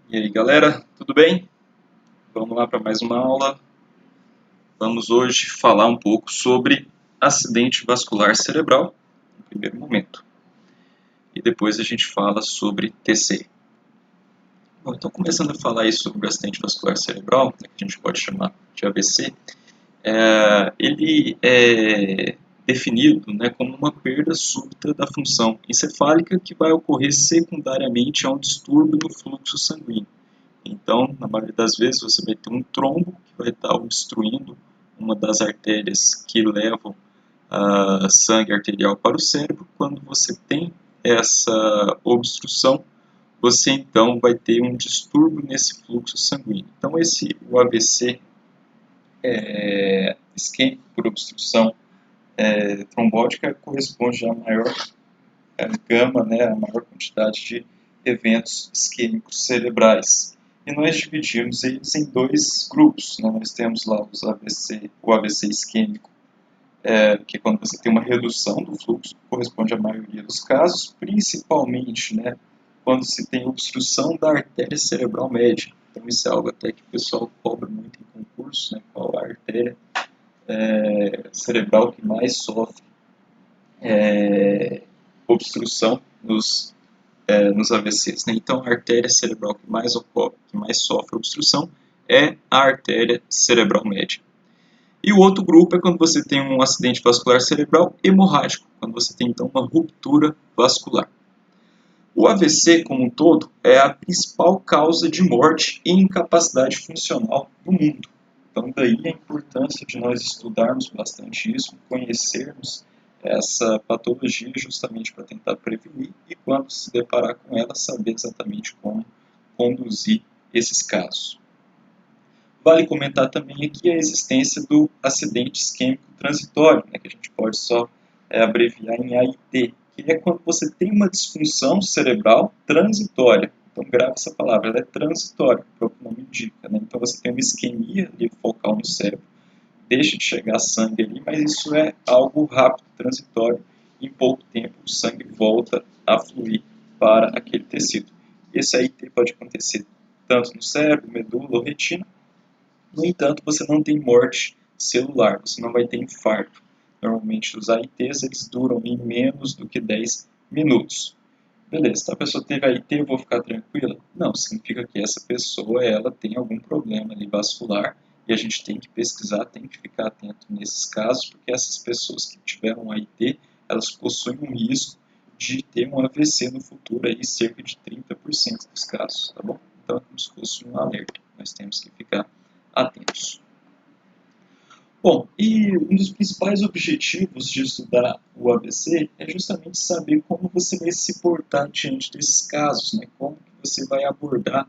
E aí galera, tudo bem? Vamos lá para mais uma aula. Vamos hoje falar um pouco sobre acidente vascular cerebral, no primeiro momento. E depois a gente fala sobre TC. Bom, então começando a falar aí sobre o acidente vascular cerebral, né, que a gente pode chamar de AVC, ele é definido, né, como uma perda súbita da função encefálica que vai ocorrer secundariamente a um distúrbio no fluxo sanguíneo. Então, na maioria das vezes, você vai ter um trombo que vai estar obstruindo uma das artérias que levam sangue arterial para o cérebro. Quando você tem essa obstrução, você então vai ter um distúrbio nesse fluxo sanguíneo. Então, o AVC isquêmico por obstrução trombótica corresponde à maior gama, né, a maior quantidade de eventos isquêmicos cerebrais. E nós dividimos eles em dois grupos. Né? Nós temos lá o AVC isquêmico, que é quando você tem uma redução do fluxo, corresponde à maioria dos casos, principalmente, né, quando se tem obstrução da artéria cerebral média. Então isso é algo até que o pessoal cobra muito em concurso, né, qual a artéria cerebral que mais sofre obstrução nos AVCs. Né? Então, a artéria cerebral que mais ocorre, que mais sofre obstrução, é a artéria cerebral média. E o outro grupo é quando você tem um acidente vascular cerebral hemorrágico, quando você tem então uma ruptura vascular. O AVC, como um todo, é a principal causa de morte e incapacidade funcional do mundo. Então, daí a importância de nós estudarmos bastante isso, conhecermos essa patologia justamente para tentar prevenir e, quando se deparar com ela, saber exatamente como conduzir esses casos. Vale comentar também aqui a existência do acidente isquêmico transitório, né, que a gente pode só abreviar em AIT, que é quando você tem uma disfunção cerebral transitória. Então, grave essa palavra, ela é transitória, o próprio nome indica. Né? Então, você tem uma isquemia ali focal no cérebro, deixa de chegar sangue ali, mas isso é algo rápido, transitório. Em pouco tempo, o sangue volta a fluir para aquele tecido. Esse AIT pode acontecer tanto no cérebro, medula ou retina. No entanto, você não tem morte celular, você não vai ter infarto. Normalmente, os AITs eles duram em menos do que 10 minutos. Beleza, então a pessoa teve AIT, eu vou ficar tranquila? Não, significa que essa pessoa ela tem algum problema ali vascular e a gente tem que pesquisar, tem que ficar atento nesses casos, porque essas pessoas que tiveram AIT, elas possuem um risco de ter um AVC no futuro, aí cerca de 30% dos casos, tá bom? Então é como se fosse um alerta, nós temos que ficar atentos. Bom, e um dos principais objetivos de estudar o AVC é justamente saber como você vai se portar diante desses casos, né? Como que você vai abordar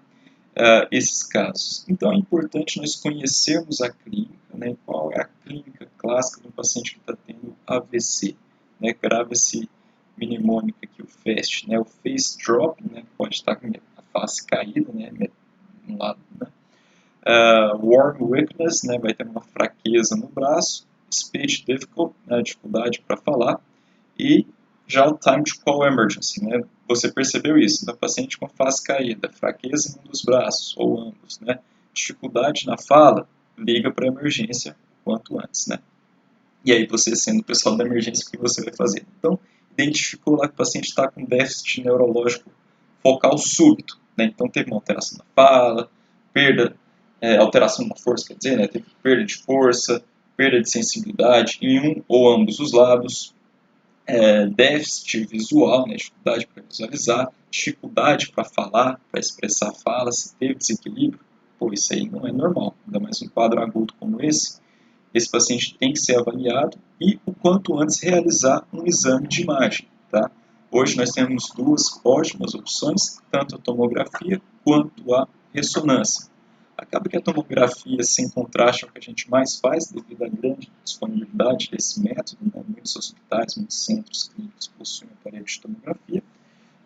esses casos. Então é importante nós conhecermos a clínica, né? Qual é a clínica clássica do paciente que está tendo AVC. Né? Grava esse mnemônico aqui, o FAST, né? O face drop, né? Pode estar com a face caída, né? Um lado, né? Warm weakness, né, vai ter uma fraqueza no braço, speech difficult, né, dificuldade para falar, e já o time to call emergency, né, você percebeu isso, né, paciente com face caída, fraqueza em um dos braços, ou ambos, né, dificuldade na fala, liga para a emergência quanto antes, né. E aí você, sendo o pessoal da emergência, o que você vai fazer? Então, identificou lá que o paciente está com déficit neurológico focal súbito, né, então teve uma alteração na fala, perda alteração da força, quer dizer, né, teve perda de força, perda de sensibilidade em um ou ambos os lados, déficit visual, né, dificuldade para visualizar, dificuldade para falar, para expressar a fala, se teve desequilíbrio, pô, isso aí não é normal, ainda mais um quadro agudo como esse paciente tem que ser avaliado e o quanto antes realizar um exame de imagem, tá? Hoje nós temos duas ótimas opções, tanto a tomografia quanto a ressonância. Acaba que a tomografia sem contraste é o que a gente mais faz devido à grande disponibilidade desse método, né? Muitos hospitais, muitos centros clínicos possuem aparelho de tomografia.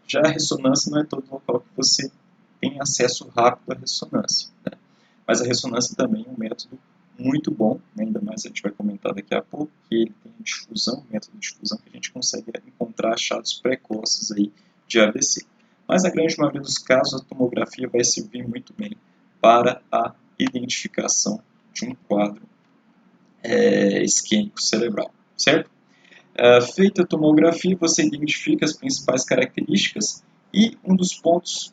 Já a ressonância não é todo local que você tem acesso rápido à ressonância, né? Mas a ressonância também é um método muito bom, né? Ainda mais a gente vai comentar daqui a pouco, que ele tem difusão, método de difusão, que a gente consegue encontrar achados precoces aí de AVC. mas na grande maioria dos casos a tomografia vai servir muito bem para a identificação de um quadro isquêmico cerebral, certo? Feita a tomografia, você identifica as principais características e um dos pontos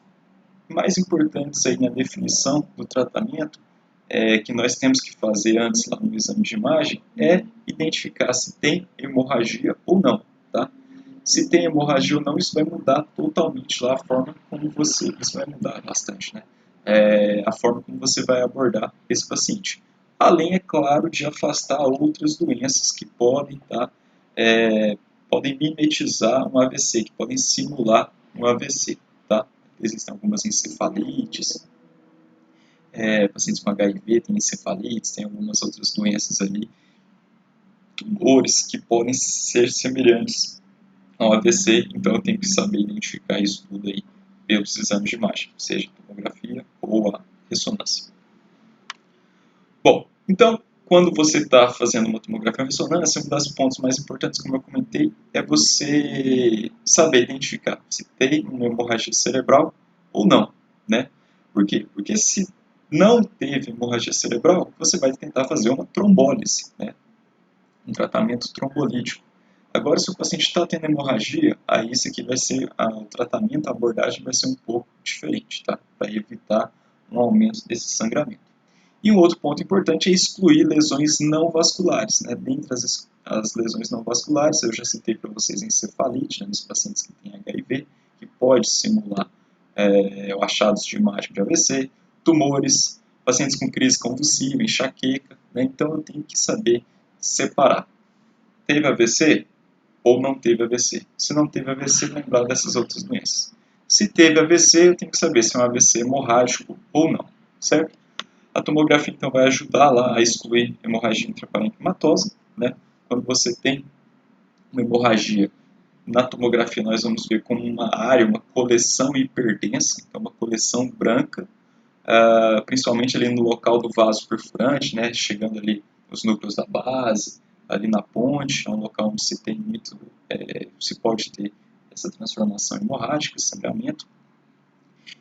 mais importantes aí na definição do tratamento que nós temos que fazer antes lá no exame de imagem é identificar se tem hemorragia ou não, tá? Se tem hemorragia ou não, isso vai mudar totalmente lá a forma como você, isso vai mudar bastante, né? A forma como você vai abordar esse paciente. Além, é claro, de afastar outras doenças que podem podem mimetizar um AVC, que podem simular um AVC, tá? Existem algumas encefalites, pacientes com HIV têm encefalites, tem algumas outras doenças ali, tumores que podem ser semelhantes ao AVC, então eu tenho que saber identificar isso tudo aí pelos exames de imagem, seja a tomografia ou a ressonância. Bom, então, quando você está fazendo uma tomografia ou ressonância, um dos pontos mais importantes, como eu comentei, é você saber identificar se tem uma hemorragia cerebral ou não, né? Por quê? Porque se não teve hemorragia cerebral, você vai tentar fazer uma trombólise, né? Um tratamento trombolítico. Agora, se o paciente está tendo hemorragia, aí isso aqui vai ser, o tratamento, a abordagem vai ser um pouco diferente, tá? Para evitar um aumento desse sangramento. E um outro ponto importante é excluir lesões não vasculares, né? Dentre as lesões não vasculares, eu já citei para vocês a encefalite, né, nos pacientes que têm HIV, que pode simular achados de imagem de AVC, tumores, pacientes com crise convulsiva, enxaqueca, né? Então eu tenho que saber separar. Teve AVC ou não teve AVC? Se não teve AVC, lembrar dessas outras doenças. Se teve AVC, eu tenho que saber se é um AVC hemorrágico ou não, certo? A tomografia, então, vai ajudar lá a excluir hemorragia intraparenquimatosa, né? Quando você tem uma hemorragia, na tomografia nós vamos ver como uma área, uma coleção hiperdensa, então uma coleção branca, principalmente ali no local do vaso perfurante, né? Chegando ali nos núcleos da base, ali na ponte, é um local onde se tem muito, se pode ter essa transformação hemorrágica, sangramento.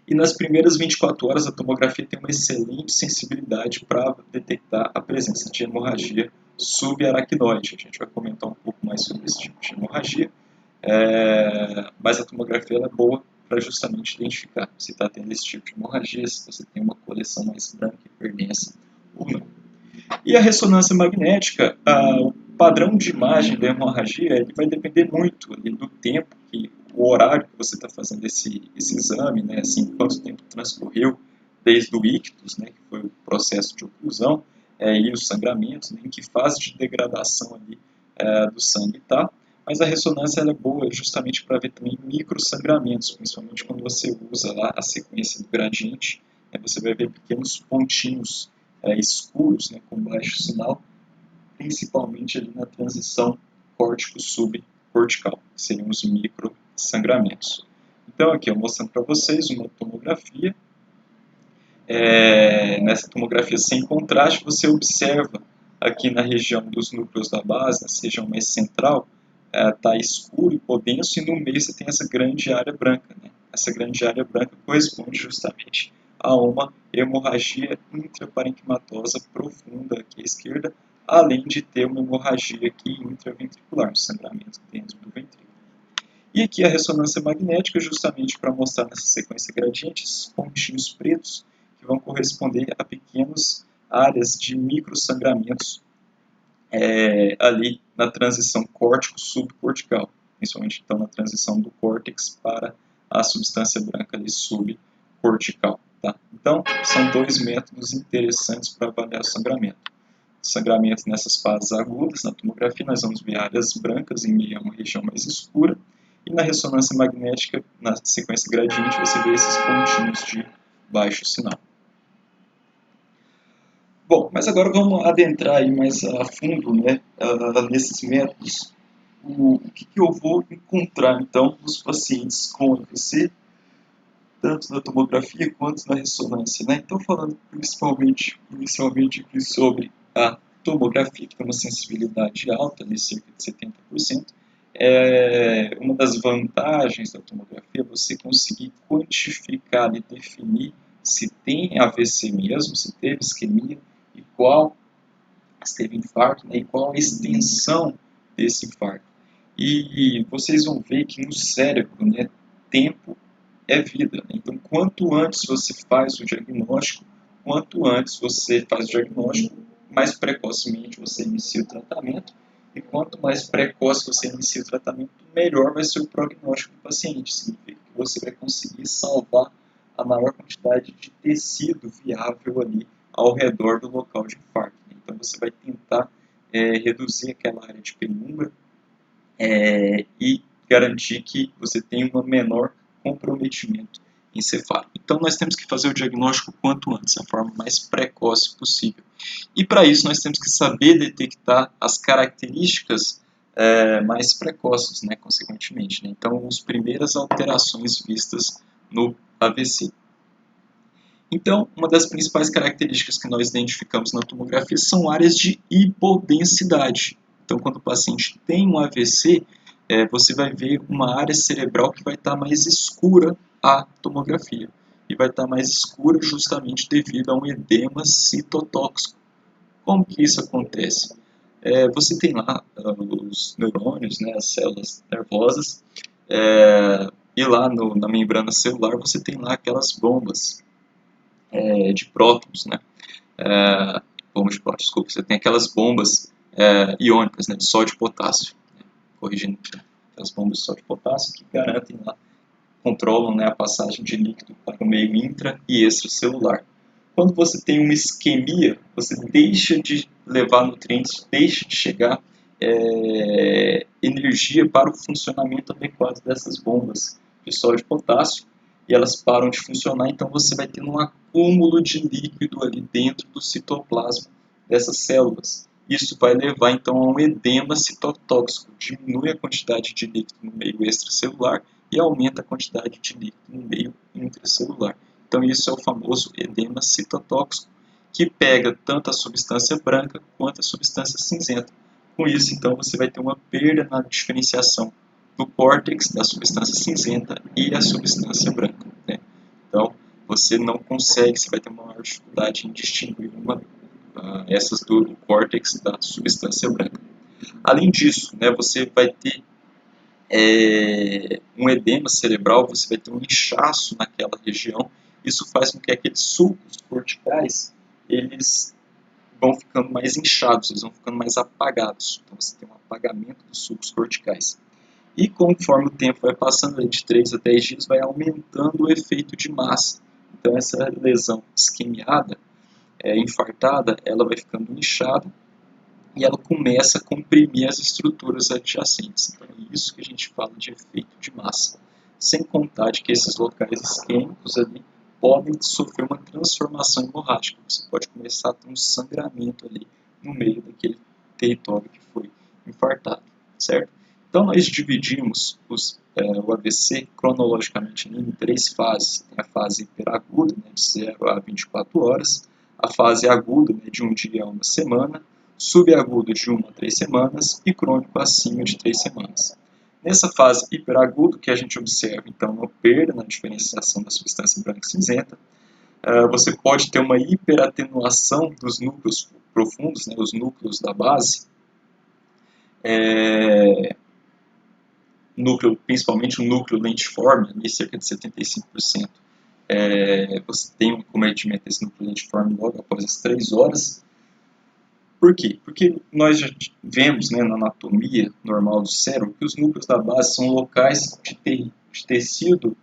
E nas primeiras 24 horas a tomografia tem uma excelente sensibilidade para detectar a presença de hemorragia subaracnoide. A gente vai comentar um pouco mais sobre esse tipo de hemorragia, mas a tomografia é boa para justamente identificar se está tendo esse tipo de hemorragia, se você tem uma coleção mais branca e hiperdensa ou não. E a ressonância magnética, o padrão de imagem da hemorragia ele vai depender muito ali, do tempo, o horário que você está fazendo esse exame, né, assim, quanto tempo transcorreu desde o ictus, né, que foi o processo de oclusão, e os sangramentos, né, em que fase de degradação ali, do sangue está. Mas a ressonância ela é boa justamente para ver também microsangramentos, principalmente quando você usa lá a sequência do gradiente, você vai ver pequenos pontinhos escuros, né, com baixo sinal, principalmente ali na transição córtico-subcortical, que seriam os microsangramentos. Então aqui eu mostrando para vocês uma tomografia. Nessa tomografia sem contraste, você observa aqui na região dos núcleos da base, nessa região mais central, está escuro e hipodenso, e no meio você tem essa grande área branca, né? Essa grande área branca corresponde justamente a uma hemorragia intraparenquimatosa profunda aqui à esquerda, além de ter uma hemorragia aqui intraventricular, um sangramento dentro do ventrículo. E aqui a ressonância magnética, justamente para mostrar nessa sequência gradiente, esses pontinhos pretos que vão corresponder a pequenas áreas de microsangramentos ali na transição córtico-subcortical, principalmente então na transição do córtex para a substância branca ali subcortical. Tá? Então, são dois métodos interessantes para avaliar o sangramento. Sangramento nessas fases agudas, na tomografia nós vamos ver áreas brancas em meio a uma região mais escura, e na ressonância magnética, na sequência gradiente, você vê esses pontinhos de baixo sinal. Bom, mas agora vamos adentrar aí mais a fundo, né, nesses métodos. O que eu vou encontrar, então, nos pacientes com AVC, tanto na tomografia quanto na ressonância, né? Então, falando inicialmente aqui sobre a tomografia, que tem uma sensibilidade alta, de cerca de 70%, Uma das vantagens da tomografia é você conseguir quantificar e definir se tem AVC mesmo, se teve isquemia, e qual, se teve infarto, né, e qual a extensão desse infarto. E vocês vão ver que no cérebro, né, tempo é vida. Né? Então, quanto antes você faz o diagnóstico, mais precocemente você inicia o tratamento, e quanto mais precoce você inicia o tratamento, melhor vai ser o prognóstico do paciente. Significa que você vai conseguir salvar a maior quantidade de tecido viável ali ao redor do local de infarto. Então, você vai tentar reduzir aquela área de penumbra e garantir que você tenha um menor comprometimento encefálico. Então, nós temos que fazer o diagnóstico quanto antes, a forma mais precoce possível. E para isso, nós temos que saber detectar as características mais precoces, né, consequentemente. Né? Então, as primeiras alterações vistas no AVC. Então, uma das principais características que nós identificamos na tomografia são áreas de hipodensidade. Então, quando o paciente tem um AVC, você vai ver uma área cerebral que vai estar mais escura à tomografia. E vai estar mais escura justamente devido a um edema citotóxico. Como que isso acontece? Você tem lá os neurônios, né, as células nervosas, e lá na membrana celular você tem lá aquelas bombas de prótons, né? Bombas de prótons, desculpa, você tem aquelas bombas iônicas, né, de sódio e potássio, né, corrigindo as bombas de sódio e potássio que garantem lá, controlam, né, a passagem de líquido para o meio intra e extracelular. Quando você tem uma isquemia, você deixa de levar nutrientes, deixa de chegar energia para o funcionamento adequado dessas bombas de sódio e potássio, e elas param de funcionar, então você vai ter um acúmulo de líquido ali dentro do citoplasma dessas células. Isso vai levar então a um edema citotóxico, diminui a quantidade de líquido no meio extracelular e aumenta a quantidade de líquido no meio intracelular. Então isso é o famoso edema citotóxico, que pega tanto a substância branca quanto a substância cinzenta. Com isso, então, você vai ter uma perda na diferenciação do córtex, da substância cinzenta e a substância branca. Né? Então, você não consegue, você vai ter uma maior dificuldade em distinguir essas do córtex da substância branca. Além disso, né, você vai ter um edema cerebral, você vai ter um inchaço naquela região. Isso faz com que aqueles sulcos corticais, eles vão ficando mais inchados, eles vão ficando mais apagados. Então você tem um apagamento dos sulcos corticais. E conforme o tempo vai passando, de 3 a 10 dias, vai aumentando o efeito de massa. Então essa lesão isquemiada, infartada, ela vai ficando inchada e ela começa a comprimir as estruturas adjacentes. Então é isso que a gente fala de efeito de massa. Sem contar de que esses locais isquêmicos ali podem sofrer uma transformação hemorrágica. Você pode começar a ter um sangramento ali no meio daquele território que foi infartado, certo? Então nós dividimos o AVC cronologicamente em 3 fases. Tem a fase hiperaguda, né, de 0 a 24 horas, a fase aguda, né, de 1 dia a 1 semana, subagudo de 1 a 3 semanas e crônico acima de 3 semanas. Nessa fase hiperaguda, que a gente observa então uma perda na diferenciação da substância branca e cinzenta, você pode ter uma hiperatenuação dos núcleos profundos, né, os núcleos da base, principalmente o núcleo lentiforme, ali cerca de 75%. Você tem um cometimento desse núcleo lentiforme logo após as 3 horas. Por quê? Porque nós já vemos, né, na anatomia normal do cérebro que os núcleos da base são locais de tecido,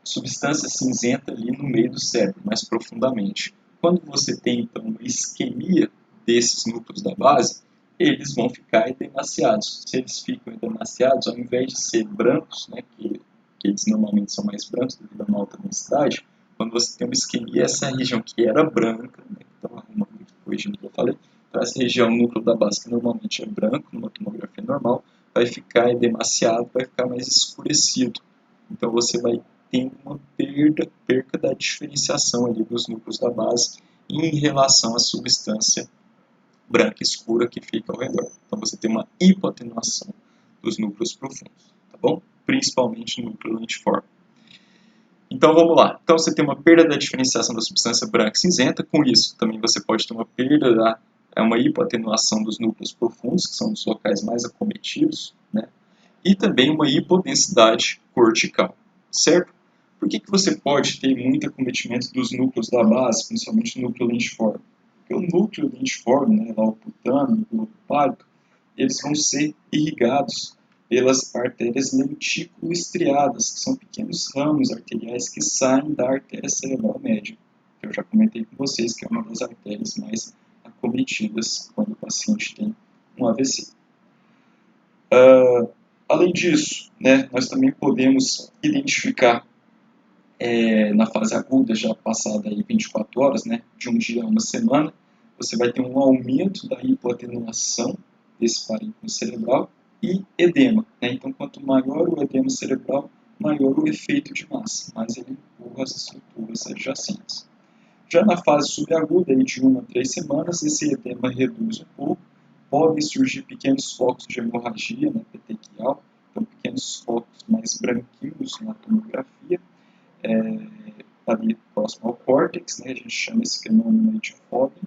substância cinzenta ali no meio do cérebro, mais profundamente. Quando você tem, então, uma isquemia desses núcleos da base, eles vão ficar edemaciados. Se eles ficam edemaciados, ao invés de ser brancos, né, que eles normalmente são mais brancos devido a uma alta densidade, quando você tem uma isquemia, essa região que era branca, né, então corrigindo o que eu falei, então essa região núcleo da base, que normalmente é branco, numa tomografia normal, vai ficar edemaciado, vai ficar mais escurecido. Então você vai ter uma perca da diferenciação ali dos núcleos da base em relação à substância branca escura que fica ao redor. Então você tem uma hipoatenuação dos núcleos profundos, tá bom? Principalmente no núcleo lentiforme. Então vamos lá. Então você tem uma perda da diferenciação da substância branca e cinzenta. Com isso também você pode ter uma perda uma hipoatenuação dos núcleos profundos, que são os locais mais acometidos, né? E também uma hipodensidade cortical, certo? Por que você pode ter muito acometimento dos núcleos da base, principalmente o núcleo lentiforme? Porque o núcleo lentiforme, né, lá o putâmio, o globo pálido, eles vão ser irrigados pelas artérias lentículo-estriadas, que são pequenos ramos arteriais que saem da artéria cerebral média, que eu já comentei com vocês que é uma das artérias mais acometidas quando o paciente tem um AVC. Além disso, né, nós também podemos identificar na fase aguda, já passada aí 24 horas, né, de um dia a uma semana, você vai ter um aumento da hipoatenuação desse parênquima cerebral e edema, né? Então, quanto maior o edema cerebral, maior o efeito de massa, mais ele empurra as estruturas adjacentes. Já na fase subaguda, de 1 a 3 semanas, esse edema reduz um pouco, podem surgir pequenos focos de hemorragia na petequial, então pequenos focos mais branquinhos na tomografia, ali próximo ao córtex, né? A gente chama esse fenômeno de fóbia.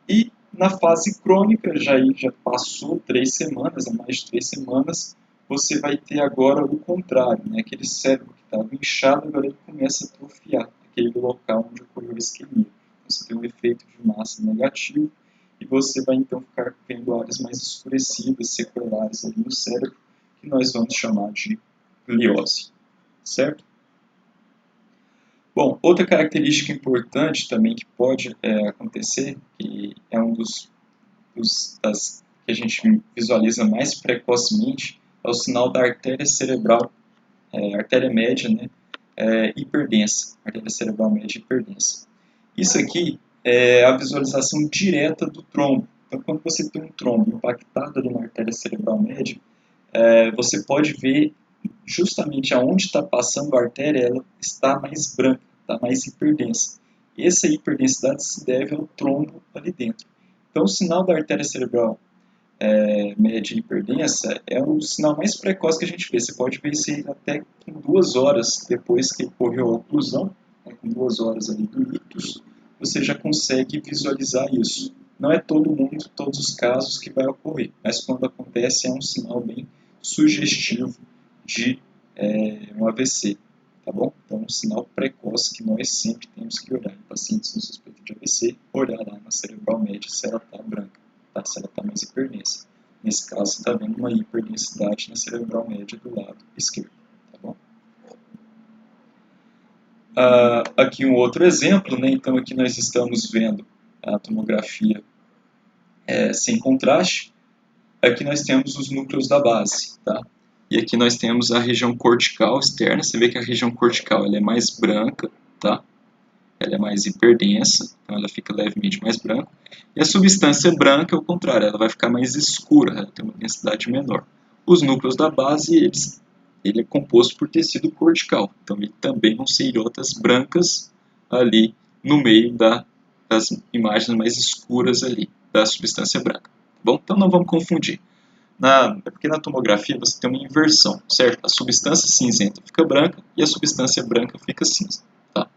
E na fase crônica, já passou 3 semanas, mais de 3 semanas, você vai ter agora o contrário, né? Aquele cérebro que estava inchado, agora ele começa a atrofiar, aquele local onde ocorreu a isquemia. Você tem um efeito de massa negativo e você vai então ficar vendo áreas mais escurecidas, seculares ali no cérebro, que nós vamos chamar de gliose, certo? Bom, outra característica importante também que pode acontecer, que é um das que a gente visualiza mais precocemente, é o sinal da artéria cerebral, artéria média, né, hiperdensa, artéria cerebral média hiperdensa. Isso aqui é a visualização direta do trombo. Então, quando você tem um trombo impactado ali na artéria cerebral média, você pode ver justamente aonde está passando a artéria, ela está mais branca, está mais hiperdensa. E essa hiperdensidade se deve ao trombo ali dentro. Então, o sinal da artéria cerebral média hiperdensa é o sinal mais precoce que a gente vê. Você pode ver isso até com 2 horas depois que ocorreu a oclusão, né, com 2 horas ali do ictus, você já consegue visualizar isso. Não é todo mundo, todos os casos que vai ocorrer, mas quando acontece é um sinal bem sugestivo de um AVC, tá bom? Então, um sinal precoce que nós sempre temos que olhar em pacientes com suspeita de AVC, olhar lá na cerebral média se ela está branca, tá? Se ela está mais hiperdensa. Nesse caso, você está vendo uma hiperdensidade na cerebral média do lado esquerdo, tá bom? Aqui um outro exemplo, né? Então aqui nós estamos vendo a tomografia sem contraste. Aqui nós temos os núcleos da base, tá? E aqui nós temos a região cortical externa. Você vê que a região cortical ela é mais branca, tá? Ela é mais hiperdensa, então ela fica levemente mais branca. E a substância branca é o contrário, ela vai ficar mais escura, ela tem uma densidade menor. Os núcleos da base, ele é composto por tecido cortical, então ele também vão ser ilhotas brancas ali no meio das imagens mais escuras ali, da substância branca. Bom, então não vamos confundir. Porque na tomografia você tem uma inversão, certo? A substância cinzenta fica branca e a substância branca fica cinza. Tá? A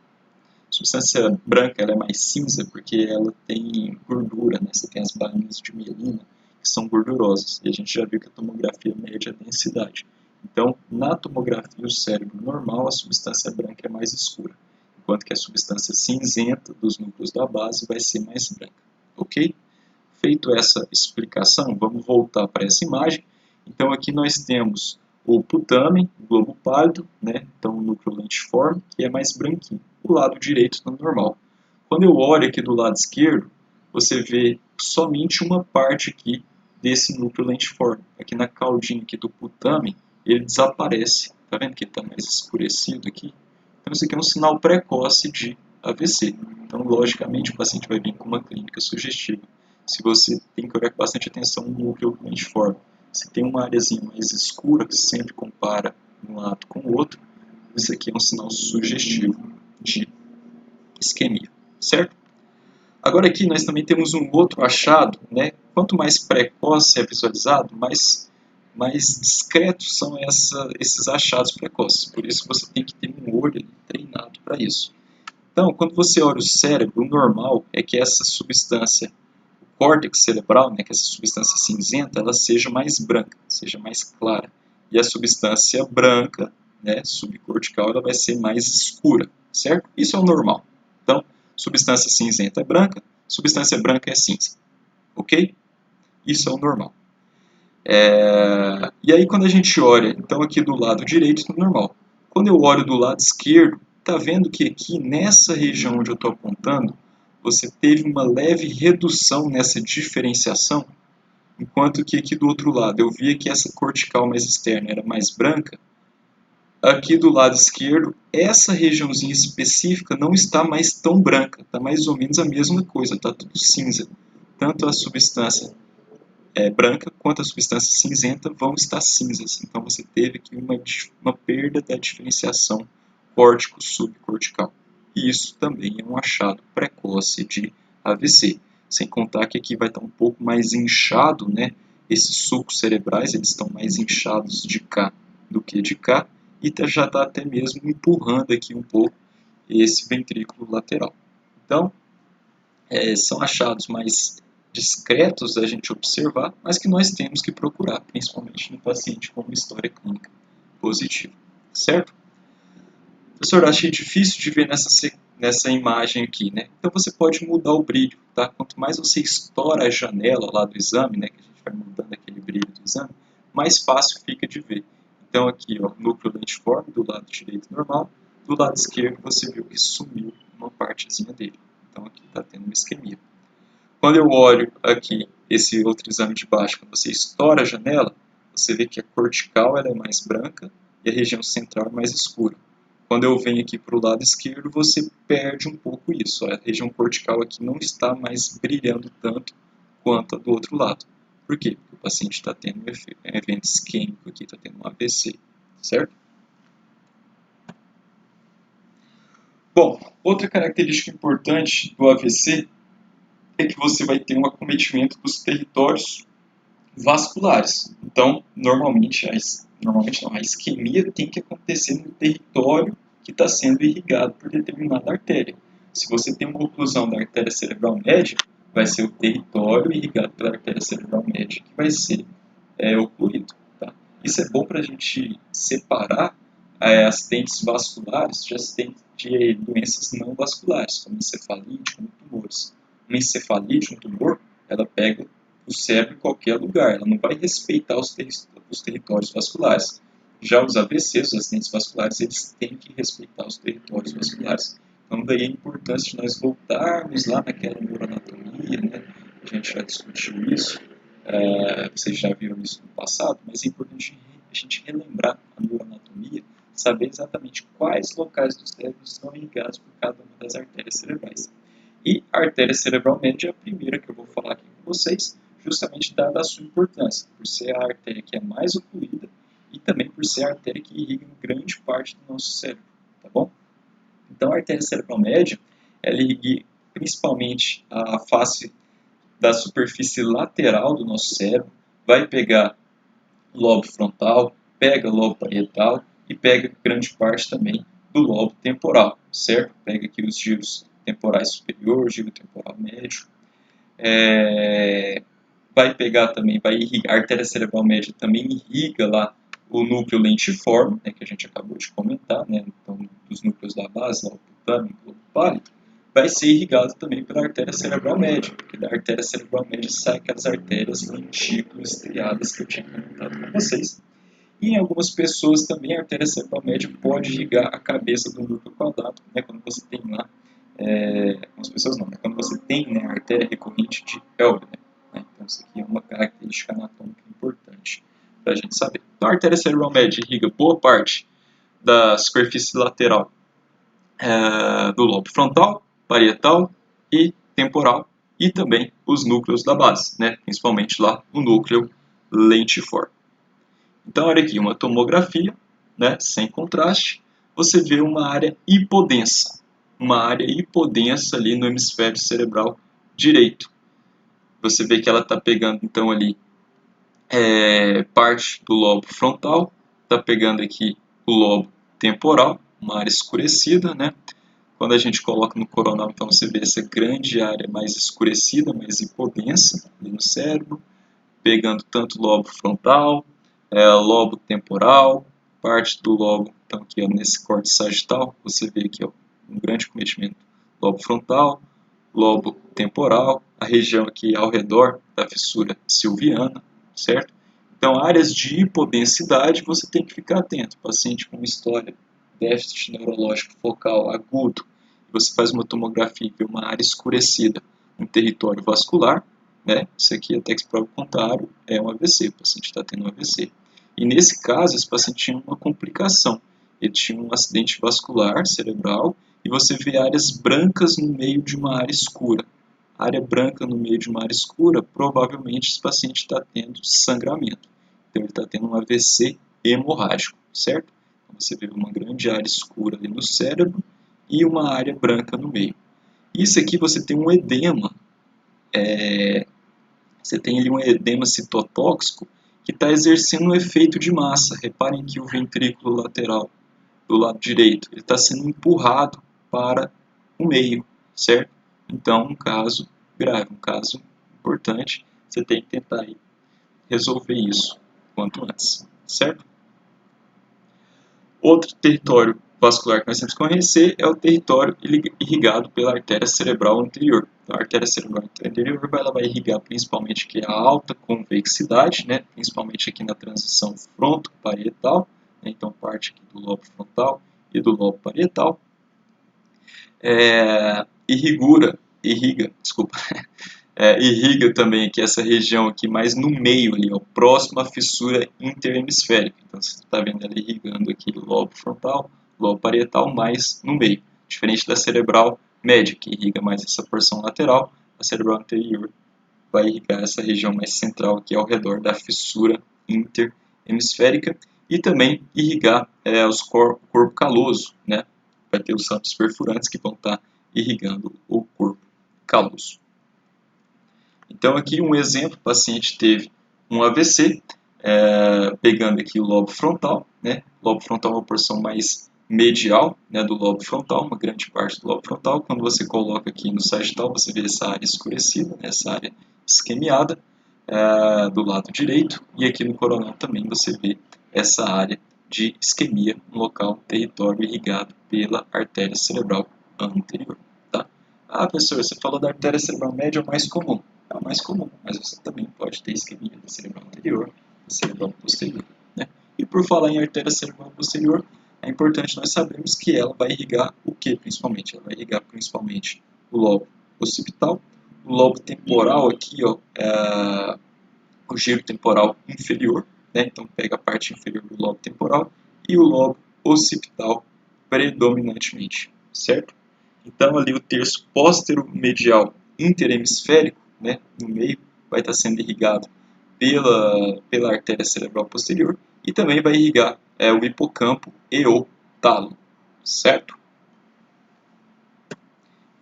substância branca ela é mais cinza porque ela tem gordura, né? Você tem as bainhas de mielina que são gordurosas. E a gente já viu que a tomografia mede a densidade. Então, na tomografia, o cérebro normal, a substância branca é mais escura, enquanto que a substância cinzenta dos núcleos da base vai ser mais branca. Ok? Feito essa explicação, vamos voltar para essa imagem. Então aqui nós temos o putâmen, o globo pálido, né? Então o núcleo lentiforme, que é mais branquinho. O lado direito está normal. Quando eu olho aqui do lado esquerdo, você vê somente uma parte aqui desse núcleo lentiforme. Aqui na caudinha aqui do putâmen, ele desaparece. Está vendo que ele está mais escurecido aqui? Então isso aqui é um sinal precoce de AVC. Então, logicamente, o paciente vai vir com uma clínica sugestiva. Se você tem que olhar com bastante atenção no núcleo lentiforme, se tem uma áreazinha mais escura, que sempre compara um lado com o outro, isso aqui é um sinal sugestivo de isquemia, certo? Agora aqui nós também temos um outro achado, né? Quanto mais precoce é visualizado, mais discretos são esses achados precoces. Por isso você tem que ter um olho treinado para isso. Então, quando você olha o cérebro, o normal é que essa substância, o córtex cerebral, né, que essa substância cinzenta, ela seja mais branca, seja mais clara. E a substância branca, né, subcortical, ela vai ser mais escura, certo? Isso é o normal. Então, substância cinzenta é branca, substância branca é cinza, ok? Isso é o normal. E aí quando a gente olha, então aqui do lado direito está normal. Quando eu olho do lado esquerdo, está vendo que aqui nessa região onde eu estou apontando, você teve uma leve redução nessa diferenciação, enquanto que aqui do outro lado eu via que essa cortical mais externa era mais branca. Aqui do lado esquerdo, essa regiãozinha específica não está mais tão branca, está mais ou menos a mesma coisa, está tudo cinza. Tanto a substância branca quanto a substância cinzenta vão estar cinzas. Então você teve aqui uma perda da diferenciação córtico-subcortical. E isso também é um achado precoce de AVC. Sem contar que aqui vai estar um pouco mais inchado, né? Esses sulcos cerebrais eles estão mais inchados de cá do que de cá. E já está até mesmo empurrando aqui um pouco esse ventrículo lateral. Então, são achados mais discretos a gente observar, mas que nós temos que procurar, principalmente no paciente com uma história clínica positiva, certo? Professor, eu achei difícil de ver nessa imagem aqui, né? Então você pode mudar o brilho, tá? Quanto mais você estoura a janela lá do exame, né, que a gente vai mudando aquele brilho do exame, mais fácil fica de ver. Então aqui, ó, núcleo lentiforme do lado direito normal, do lado esquerdo você viu que sumiu uma partezinha dele. Então aqui está tendo uma isquemia. Quando eu olho aqui esse outro exame de baixo, quando você estoura a janela, você vê que a cortical ela é mais branca e a região central é mais escura. Quando eu venho aqui para o lado esquerdo, você perde um pouco isso. A região cortical aqui não está mais brilhando tanto quanto a do outro lado. Por quê? Porque o paciente está tendo um evento isquêmico aqui, está tendo um AVC, certo? Bom, outra característica importante do AVC é que você vai ter um acometimento dos territórios vasculares. Então, normalmente não, a isquemia tem que acontecer no território que está sendo irrigado por determinada artéria. Se você tem uma oclusão da artéria cerebral média, vai ser o território irrigado pela artéria cerebral média que vai ser ocluído. Tá? Isso é bom para a gente separar acidentes vasculares de doenças não vasculares, como encefalite, como tumores. Uma encefalite, um tumor, ela pega o cérebro em qualquer lugar, ela não vai respeitar os territórios vasculares. Já os AVCs, os acidentes vasculares, eles têm que respeitar os territórios vasculares. Então, daí a importância de nós voltarmos lá naquela neuroanatomia, né? A gente já discutiu isso, vocês já viram isso no passado, mas é importante a gente relembrar a neuroanatomia, saber exatamente quais locais do cérebro estão irrigados por cada uma das artérias cerebrais. E a artéria cerebral média é a primeira que eu vou falar aqui com vocês, justamente dada a sua importância, por ser a artéria que é mais ocluída e também por ser a artéria que irriga grande parte do nosso cérebro, tá bom? Então a artéria cerebral média, ela irriga principalmente a face da superfície lateral do nosso cérebro, vai pegar lobo frontal, pega lobo parietal e pega grande parte também do lobo temporal, certo? Pega aqui os giros temporais superior, giro temporal médio. Vai pegar também, vai irrigar, a artéria cerebral média também irriga lá o núcleo lentiforme, né, que a gente acabou de comentar, né, então dos núcleos da base, lá, o putâmico, o pálido, vai ser irrigado também pela artéria cerebral média, porque da artéria cerebral média sai aquelas artérias lentículo estriadas que eu tinha comentado com vocês. E em algumas pessoas também a artéria cerebral média pode irrigar a cabeça do núcleo quadrado, né, quando você tem lá, algumas pessoas não, né, quando você tem, né, a artéria recorrente de Elber, né, então isso aqui é uma característica anatômica importante para a gente saber. Então a artéria cerebral média irriga boa parte da superfície lateral do lobo frontal, parietal e temporal, e também os núcleos da base, né, principalmente lá o núcleo lentiforme. Então, olha aqui, uma tomografia, né, sem contraste, você vê uma área hipodensa ali no hemisfério cerebral direito. Você vê que ela está pegando então ali parte do lobo frontal, está pegando aqui o lobo temporal, uma área escurecida, né? Quando a gente coloca no coronal, então você vê essa grande área mais escurecida, mais hipodensa ali no cérebro, pegando tanto o lobo frontal, lobo temporal, parte do lobo, então aqui ó, nesse corte sagital, você vê aqui ó, um grande cometimento, lobo frontal, lobo temporal, a região aqui ao redor da fissura silviana, certo? Então, áreas de hipodensidade você tem que ficar atento. Paciente com história, déficit neurológico focal agudo, você faz uma tomografia e vê uma área escurecida no território vascular, né? Isso aqui até que se prova o contrário, é um AVC, o paciente está tendo um AVC. E nesse caso, esse paciente tinha uma complicação. Ele tinha um acidente vascular cerebral e você vê áreas brancas no meio de uma área escura. Área branca no meio de uma área escura, provavelmente esse paciente está tendo sangramento. Então ele está tendo um AVC hemorrágico, certo? Então você vê uma grande área escura ali no cérebro e uma área branca no meio. Isso aqui você tem um edema, você tem ali um edema citotóxico que está exercendo um efeito de massa. Reparem que o ventrículo lateral do lado direito ele está sendo empurrado para o meio, certo? Então, um caso grave, um caso importante, você tem que tentar aí resolver isso quanto antes, certo? Outro território vascular que nós temos que conhecer é o território irrigado pela artéria cerebral anterior. Então, a artéria cerebral anterior ela vai irrigar principalmente aqui a alta convexidade, né? Principalmente aqui na transição fronto-parietal, né? Então parte aqui do lobo frontal e do lobo parietal. Irriga também aqui essa região aqui mais no meio ali, ó, próximo à fissura interhemisférica. Então você está vendo ela irrigando aqui o lobo frontal, lobo parietal mais no meio. Diferente da cerebral média, que irriga mais essa porção lateral, a cerebral anterior vai irrigar essa região mais central aqui ao redor da fissura interhemisférica e também irrigar corpo caloso, né? Vai ter os santos perfurantes que vão estar irrigando o corpo caloso. Então aqui um exemplo, o paciente teve um AVC, pegando aqui o lobo frontal, né? O lobo frontal é uma porção mais medial, né, do lobo frontal, uma grande parte do lobo frontal. Quando você coloca aqui no sagital, você vê essa área escurecida, né, essa área isquemiada do lado direito, e aqui no coronal também você vê essa área de isquemia no local, território irrigado pela artéria cerebral anterior. Tá? Ah, professor, você falou da artéria cerebral média, é o mais comum. É o mais comum, mas você também pode ter isquemia da cerebral anterior, da cerebral posterior. Né? E por falar em artéria cerebral posterior, é importante nós sabermos que ela vai irrigar o que principalmente? Ela vai irrigar principalmente o lobo occipital, o lobo temporal aqui, ó, o giro temporal inferior, né? Então pega a parte inferior do lobo temporal e o lobo occipital predominantemente, certo? Então ali o terço póstero-medial interhemisférico, né, no meio, vai estar sendo irrigado pela artéria cerebral posterior e também vai irrigar o hipocampo e o tálamo, certo?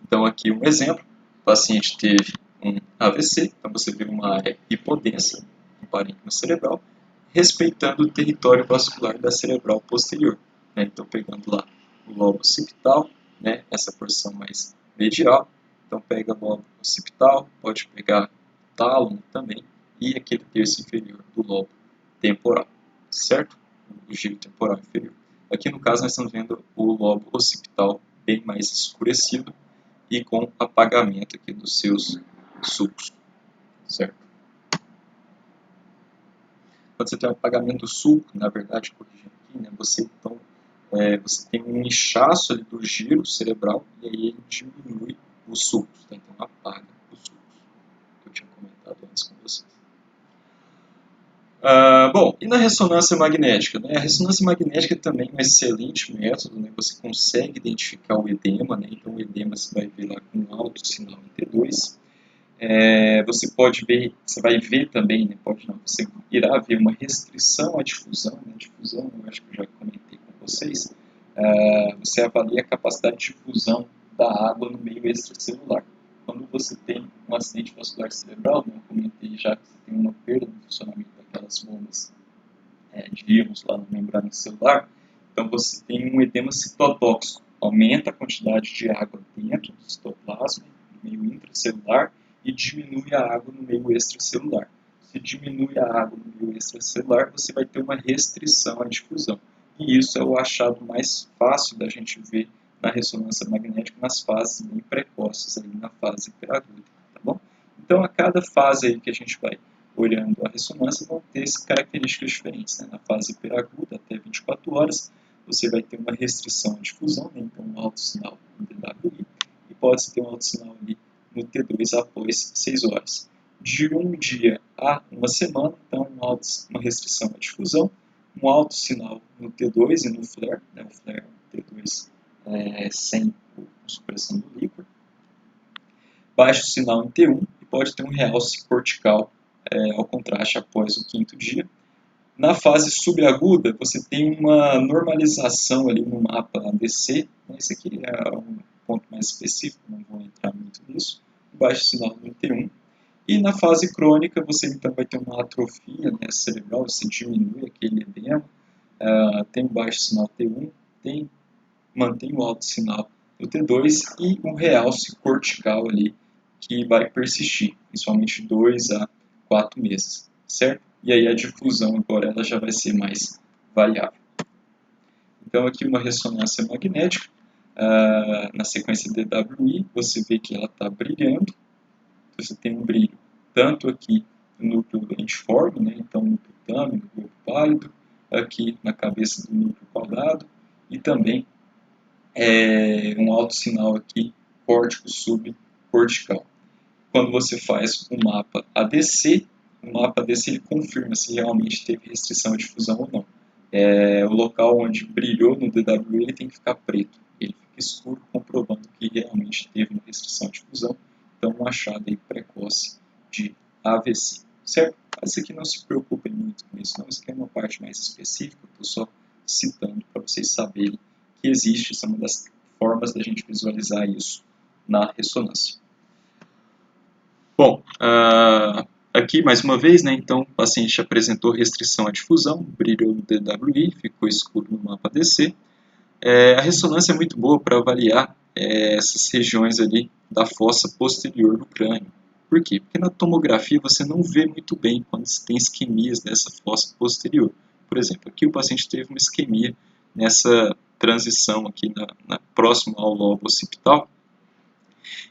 Então aqui um exemplo, o paciente teve um AVC, então você vê uma área hipodensa no parênquima cerebral, respeitando o território vascular da cerebral posterior, né? Então pegando lá o lobo occipital, né, essa porção mais medial, então pega o lobo occipital, pode pegar o tálamo também, e aquele terço inferior do lobo temporal, certo? O giro temporal inferior. Aqui no caso nós estamos vendo o lobo occipital bem mais escurecido e com apagamento aqui dos seus sulcos, certo? Quando você tem um apagamento do sulco, na verdade, corrigindo aqui, né, você tem um inchaço ali do giro cerebral e aí ele diminui os sulcos, tá? Então apaga os sulcos, que eu tinha comentado antes com vocês. Bom, e na ressonância magnética? Né? A ressonância magnética também é um excelente método, né? Você consegue identificar o edema, né? Então o edema você vai ver lá com alto sinal em T2. Você vai ver também, né? Você irá ver uma restrição à difusão, né? Difusão, eu acho que eu já comentei com vocês. Você avalia a capacidade de difusão da água no meio extracelular. quando você tem um acidente vascular cerebral, né, eu comentei já que você tem uma perda no funcionamento daquelas bombas de íons lá na membrana celular, então você tem um edema citotóxico, aumenta a quantidade de água dentro do citoplasma, no meio intracelular, e diminui a água no meio extracelular. Se diminui a água no meio extracelular, você vai ter uma restrição à difusão. E isso é o achado mais fácil da gente ver na ressonância magnética nas fases bem precoces, ali na fase hiperaguda, tá bom? Então, a cada fase aí que a gente vai olhando a ressonância, vão ter características diferentes, né? Na fase hiperaguda, até 24 horas, você vai ter uma restrição à difusão, né? Então um alto sinal no DWI, e pode-se ter um alto sinal ali no T2 após 6 horas. De um dia a uma semana, então uma restrição à difusão, um alto sinal no T2 e no flare, né? O flare T2 sem supressão do líquor, baixo sinal em T1 e pode ter um realce cortical ao contraste após o 5º dia. Na fase subaguda, você tem uma normalização ali no mapa ADC, né? Esse aqui é um ponto mais específico, não vou entrar muito nisso, baixo sinal no T1. E na fase crônica, você então vai ter uma atrofia, né, cerebral, você diminui aquele edema, tem um baixo sinal T1, mantém o alto sinal no T2 e um realce cortical ali que vai persistir, principalmente 2 a 4 meses, certo? E aí a difusão agora ela já vai ser mais variável. Então aqui uma ressonância magnética, na sequência DWI, você vê que ela está brilhando, você tem um brilho tanto aqui no núcleo lentiforme, né? Então no núcleo tâmico, no globo pálido, aqui na cabeça do núcleo caudado, e também um alto sinal aqui, córtico subcortical. Quando você faz o mapa ADC, ele confirma se realmente teve restrição à difusão ou não. O local onde brilhou no DWI ele tem que ficar preto, ele fica escuro, comprovando que realmente teve uma restrição à difusão. Então, um achado aí precoce de AVC, certo? Mas isso aqui não se preocupem muito com isso, não. Isso aqui é uma parte mais específica, estou só citando para vocês saberem que existe, essa é uma das formas da gente visualizar isso na ressonância. Bom, aqui mais uma vez, né, então o paciente apresentou restrição à difusão, brilhou no DWI, ficou escuro no mapa ADC. A ressonância é muito boa para avaliar essas regiões ali da fossa posterior do crânio. Por quê? Porque na tomografia você não vê muito bem quando tem isquemias dessa fossa posterior. Por exemplo, aqui o paciente teve uma isquemia nessa transição aqui próximo ao lobo occipital,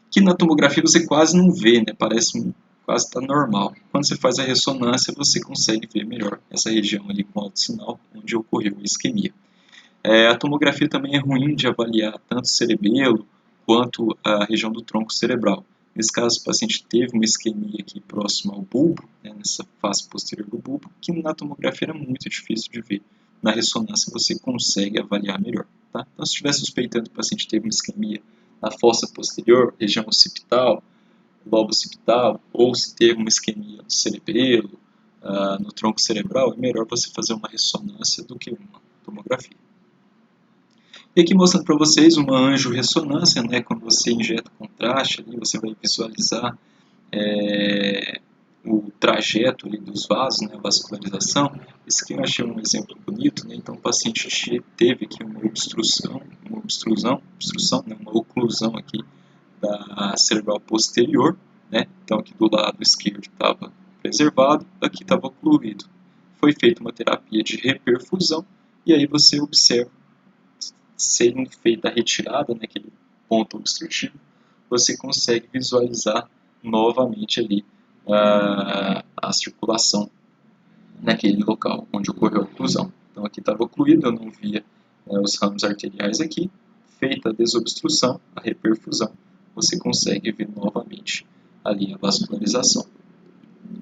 que na tomografia você quase não vê, né? Parece quase está normal. Quando você faz a ressonância, você consegue ver melhor essa região ali com alto sinal, onde ocorreu a isquemia. A tomografia também é ruim de avaliar tanto o cerebelo quanto a região do tronco cerebral. Nesse caso, o paciente teve uma isquemia aqui próxima ao bulbo, né, nessa face posterior do bulbo, que na tomografia era muito difícil de ver. Na ressonância você consegue avaliar melhor. Tá? Então, se estiver suspeitando que o paciente teve uma isquemia na fossa posterior, região occipital, lobo occipital, ou se teve uma isquemia no cerebelo, no tronco cerebral, é melhor você fazer uma ressonância do que uma tomografia. E aqui mostrando para vocês uma angiorressonância, né? Quando você injeta contraste, ali você vai visualizar o trajeto ali dos vasos, né? A vascularização. Esse aqui eu achei um exemplo bonito, né? Então o paciente teve aqui uma oclusão aqui da cerebral posterior, né? Então aqui do lado esquerdo estava preservado, aqui estava ocluído. Foi feita uma terapia de reperfusão e aí você observa, sendo feita a retirada naquele ponto obstrutivo, você consegue visualizar novamente ali a circulação naquele local onde ocorreu a oclusão. Então aqui estava ocluído, eu não via os ramos arteriais aqui. Feita a desobstrução, a reperfusão, você consegue ver novamente ali a vascularização.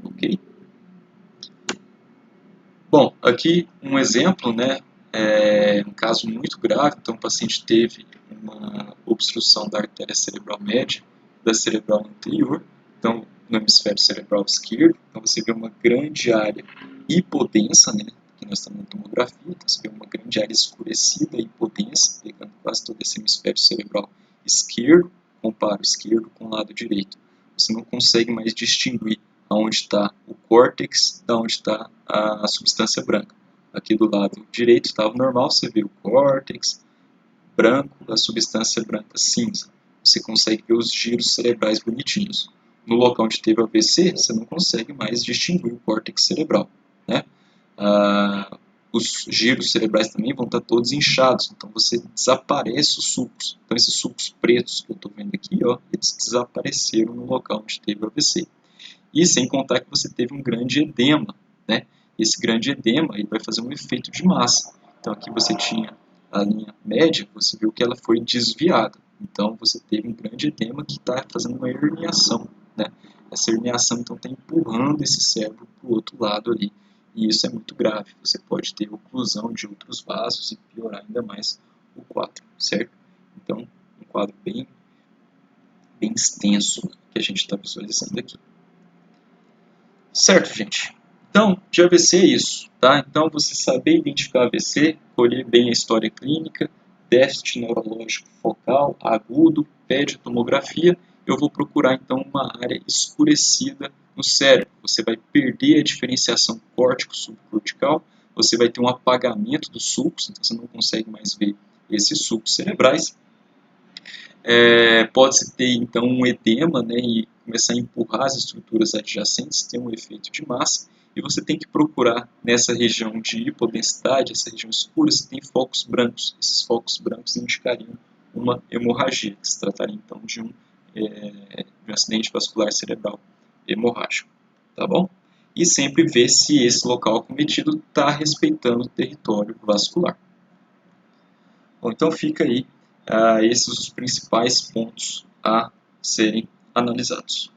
Ok? Bom, aqui um exemplo, né? Um caso muito grave, então o paciente teve uma obstrução da artéria cerebral média, da cerebral anterior, então no hemisfério cerebral esquerdo, então você vê uma grande área hipodensa, né? Aqui nós estamos na tomografia, então você vê uma grande área escurecida, hipodensa, pegando quase todo esse hemisfério cerebral esquerdo, compara o esquerdo com o lado direito. Você não consegue mais distinguir aonde está o córtex da onde está a substância branca. Aqui do lado direito estava normal, você vê o córtex branco, a substância branca cinza. Você consegue ver os giros cerebrais bonitinhos. No local onde teve AVC, você não consegue mais distinguir o córtex cerebral, né? Os giros cerebrais também vão estar todos inchados, então você desaparece os sulcos. Então esses sulcos pretos que eu estou vendo aqui, ó, eles desapareceram no local onde teve AVC. E sem contar que você teve um grande edema, né? Esse grande edema ele vai fazer um efeito de massa. Então aqui você tinha a linha média, você viu que ela foi desviada. Então você teve um grande edema que está fazendo uma herniação, né? Essa herniação então está empurrando esse cérebro para o outro lado ali. E isso é muito grave. Você pode ter oclusão de outros vasos e piorar ainda mais o quadro, certo? Então, um quadro bem extenso que a gente está visualizando aqui. Certo, gente? Então, de AVC é isso, tá? Então, você saber identificar AVC, colher bem a história clínica, déficit neurológico focal, agudo, pede tomografia, eu vou procurar, então, uma área escurecida no cérebro. Você vai perder a diferenciação córtico-subcortical, você vai ter um apagamento dos sulcos, então você não consegue mais ver esses sulcos cerebrais. Pode-se ter, então, um edema, né, e começar a empurrar as estruturas adjacentes, ter um efeito de massa, e você tem que procurar nessa região de hipodensidade, essa região escura, você tem focos brancos. Esses focos brancos indicariam uma hemorragia, que se trataria, então, de um acidente vascular cerebral hemorrágico, tá bom? E sempre ver se esse local acometido está respeitando o território vascular. Bom, então fica aí esses os principais pontos a serem analisados.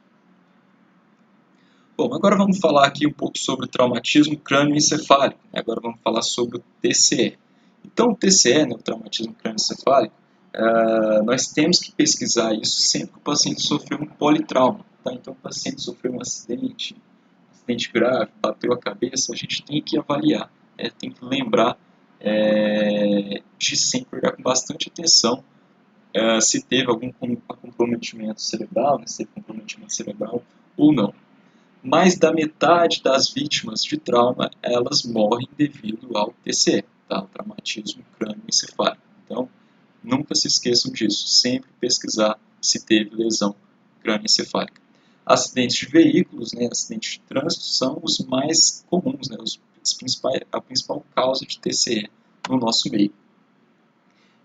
Bom, agora vamos falar aqui um pouco sobre o traumatismo crânioencefálico. Agora vamos falar sobre o TCE. Então, o TCE, né, o traumatismo crânioencefálico, nós temos que pesquisar isso sempre que o paciente sofreu um politrauma. Tá? Então, o paciente sofreu um acidente grave, bateu a cabeça, a gente tem que avaliar, tem que lembrar de sempre olhar com bastante atenção se teve algum comprometimento cerebral, se teve comprometimento cerebral ou não. Mais da metade das vítimas de trauma, elas morrem devido ao TCE, tá? O traumatismo crânioencefálico. Então, nunca se esqueçam disso, sempre pesquisar se teve lesão crânioencefálica. Acidentes de veículos, né, acidentes de trânsito são os mais comuns, né, a principal causa de TCE no nosso meio.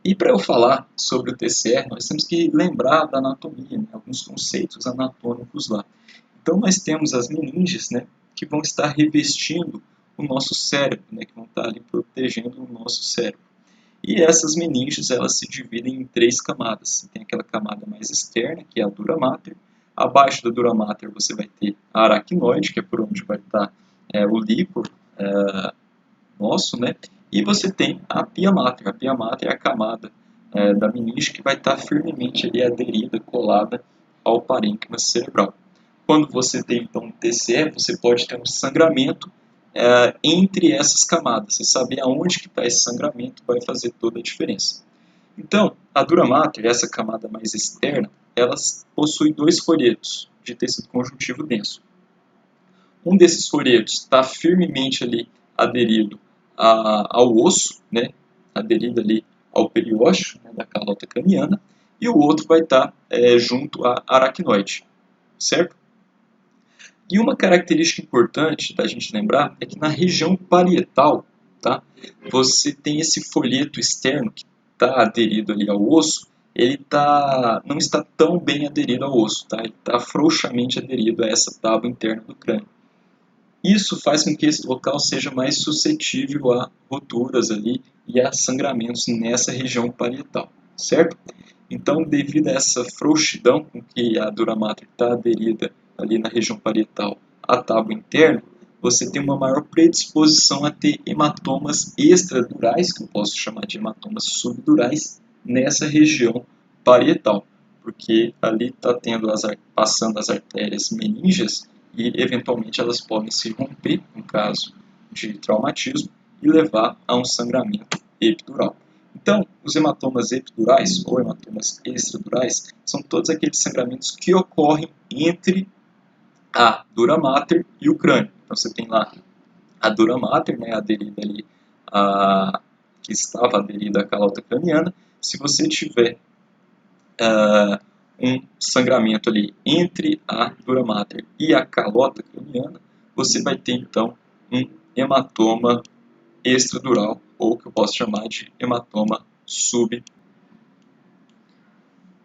E para eu falar sobre o TCE, nós temos que lembrar da anatomia, né, alguns conceitos anatômicos lá. Então nós temos as meninges, né, que vão estar revestindo o nosso cérebro, né, que vão estar ali protegendo o nosso cérebro. E essas meninges, elas se dividem em 3 camadas. Tem aquela camada mais externa, que é a dura mater. Abaixo da dura mater você vai ter a aracnoide, que é por onde vai estar o líquor nosso, né? E você tem a pia mater. A pia mater é a camada da meninge que vai estar firmemente ali aderida, colada ao parênquima cerebral. Quando você tem então um TCE, você pode ter um sangramento entre essas camadas. Você saber aonde que está esse sangramento vai fazer toda a diferença. Então, a dura mater, essa camada mais externa, ela possui 2 folhetos de tecido conjuntivo denso. Um desses folhetos está firmemente ali aderido ao osso, né, aderido ali ao periósteo, né, da calota craniana, e o outro vai estar junto à aracnoide, certo? E uma característica importante da gente lembrar é que na região parietal, tá, você tem esse folheto externo que está aderido ali ao osso, ele não está tão bem aderido ao osso, tá? Ele está frouxamente aderido a essa tábua interna do crânio. Isso faz com que esse local seja mais suscetível a roturas ali e a sangramentos nessa região parietal, certo? Então, devido a essa frouxidão com que a dura mater está aderida ali na região parietal à tábua interna, você tem uma maior predisposição a ter hematomas extradurais, que eu posso chamar de hematomas subdurais, nessa região parietal, porque ali está passando as artérias meníngeas e eventualmente elas podem se romper, no caso de traumatismo, e levar a um sangramento epidural. Então, os hematomas epidurais ou hematomas extradurais são todos aqueles sangramentos que ocorrem entre a dura mater e o crânio. Então, você tem lá a dura mater, né, aderida ali que estava aderida à calota craniana. Se você tiver um sangramento ali entre a dura mater e a calota craniana, você vai ter então um hematoma extradural, ou que eu posso chamar de hematoma subdural.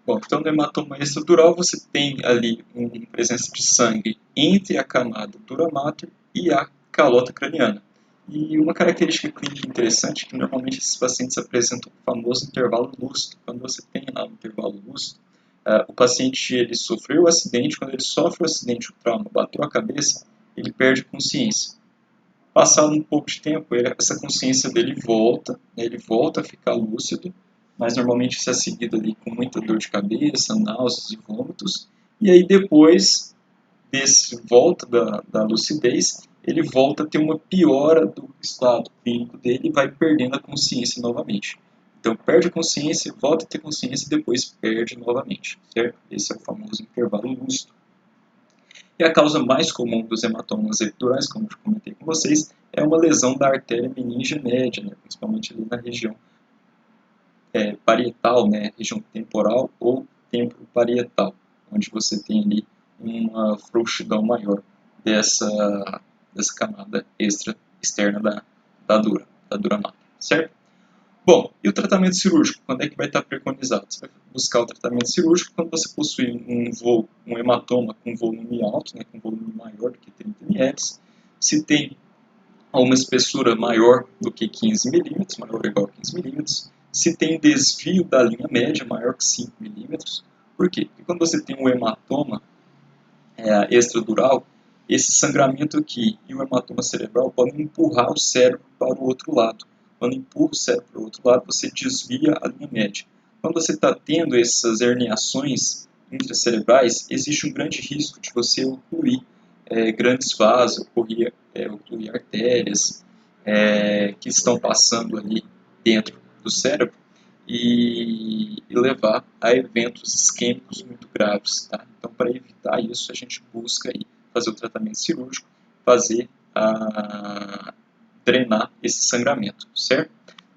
Bom, então no hematoma extradural você tem ali uma presença de sangue entre a camada dura mater e a calota craniana. E uma característica clínica interessante é que normalmente esses pacientes apresentam o famoso intervalo lúcido. Quando você tem lá um intervalo lúcido, o paciente ele sofreu o acidente, quando ele sofre o acidente, o trauma, bateu a cabeça, ele perde consciência. Passado um pouco de tempo, essa consciência dele volta, né, ele volta a ficar lúcido, mas normalmente isso é seguido ali com muita dor de cabeça, náuseas e vômitos, e aí depois desse volta da lucidez, ele volta a ter uma piora do estado clínico dele e vai perdendo a consciência novamente. Então perde a consciência, volta a ter consciência e depois perde novamente, certo? Esse é o famoso intervalo lúcido. E a causa mais comum dos hematomas epidurais, como eu comentei com vocês, é uma lesão da artéria meninge média, né? Principalmente ali na região parietal, né? Região temporal ou temporoparietal, onde você tem ali uma frouxidão maior dessa camada externa da dura mater, certo? Bom, e o tratamento cirúrgico? Quando é que vai estar preconizado? Você vai buscar o tratamento cirúrgico quando você possui um hematoma com volume alto, né, com volume maior do que 30 ml, se tem uma espessura maior do que 15 milímetros, maior ou igual a 15 milímetros, se tem desvio da linha média maior que 5 milímetros. Por quê? Porque quando você tem um hematoma extradural, esse sangramento aqui e o hematoma cerebral podem empurrar o cérebro para o outro lado. Quando empurra o cérebro para o outro lado, você desvia a linha média. Quando você está tendo essas herniações intracerebrais, existe um grande risco de você ocluir grandes vasos, ocluir artérias que estão passando ali dentro do cérebro e levar a eventos isquêmicos muito graves. Tá? Então, para evitar isso, a gente busca aí fazer o tratamento cirúrgico, drenar esse sangramento, certo?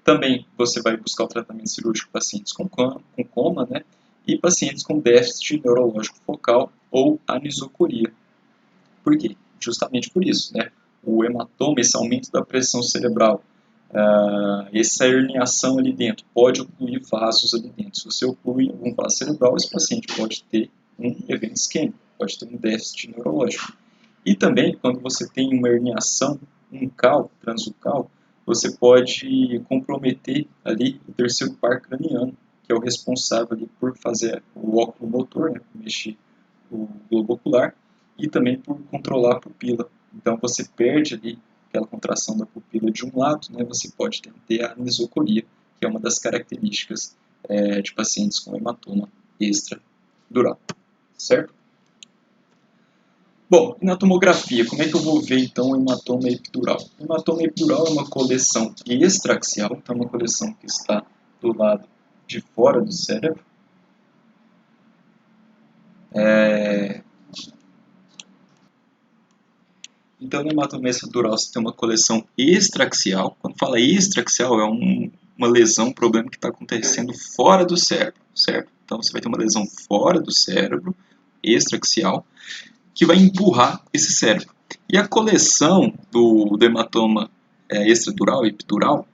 Também você vai buscar o tratamento cirúrgico em pacientes com coma, né? E pacientes com déficit neurológico focal ou anisocoria. Por quê? Justamente por isso, né? O hematoma, esse aumento da pressão cerebral, essa herniação ali dentro, pode ocluir vasos ali dentro. Se você oclui algum vaso cerebral, esse paciente pode ter um evento isquêmico, pode ter um déficit neurológico. E também, quando você tem uma herniação uncal, transucal, você pode comprometer ali o terceiro par craniano, que é o responsável ali por fazer o óculo motor, né, por mexer o globo ocular, e também por controlar a pupila. Então você perde ali aquela contração da pupila de um lado, né, você pode ter a anisocoria, que é uma das características de pacientes com hematoma extradural, certo? Bom, e na tomografia, como é que eu vou ver então o hematoma epidural? O hematoma epidural é uma coleção extraaxial, então uma coleção que está do lado de fora do cérebro. Então, no hematoma epidural você tem uma coleção extraaxial. Quando fala extraaxial, é uma lesão, um problema que está acontecendo fora do cérebro, certo? Então, você vai ter uma lesão fora do cérebro, extraaxial, que vai empurrar esse cérebro. E a coleção do hematoma extradural, epidural,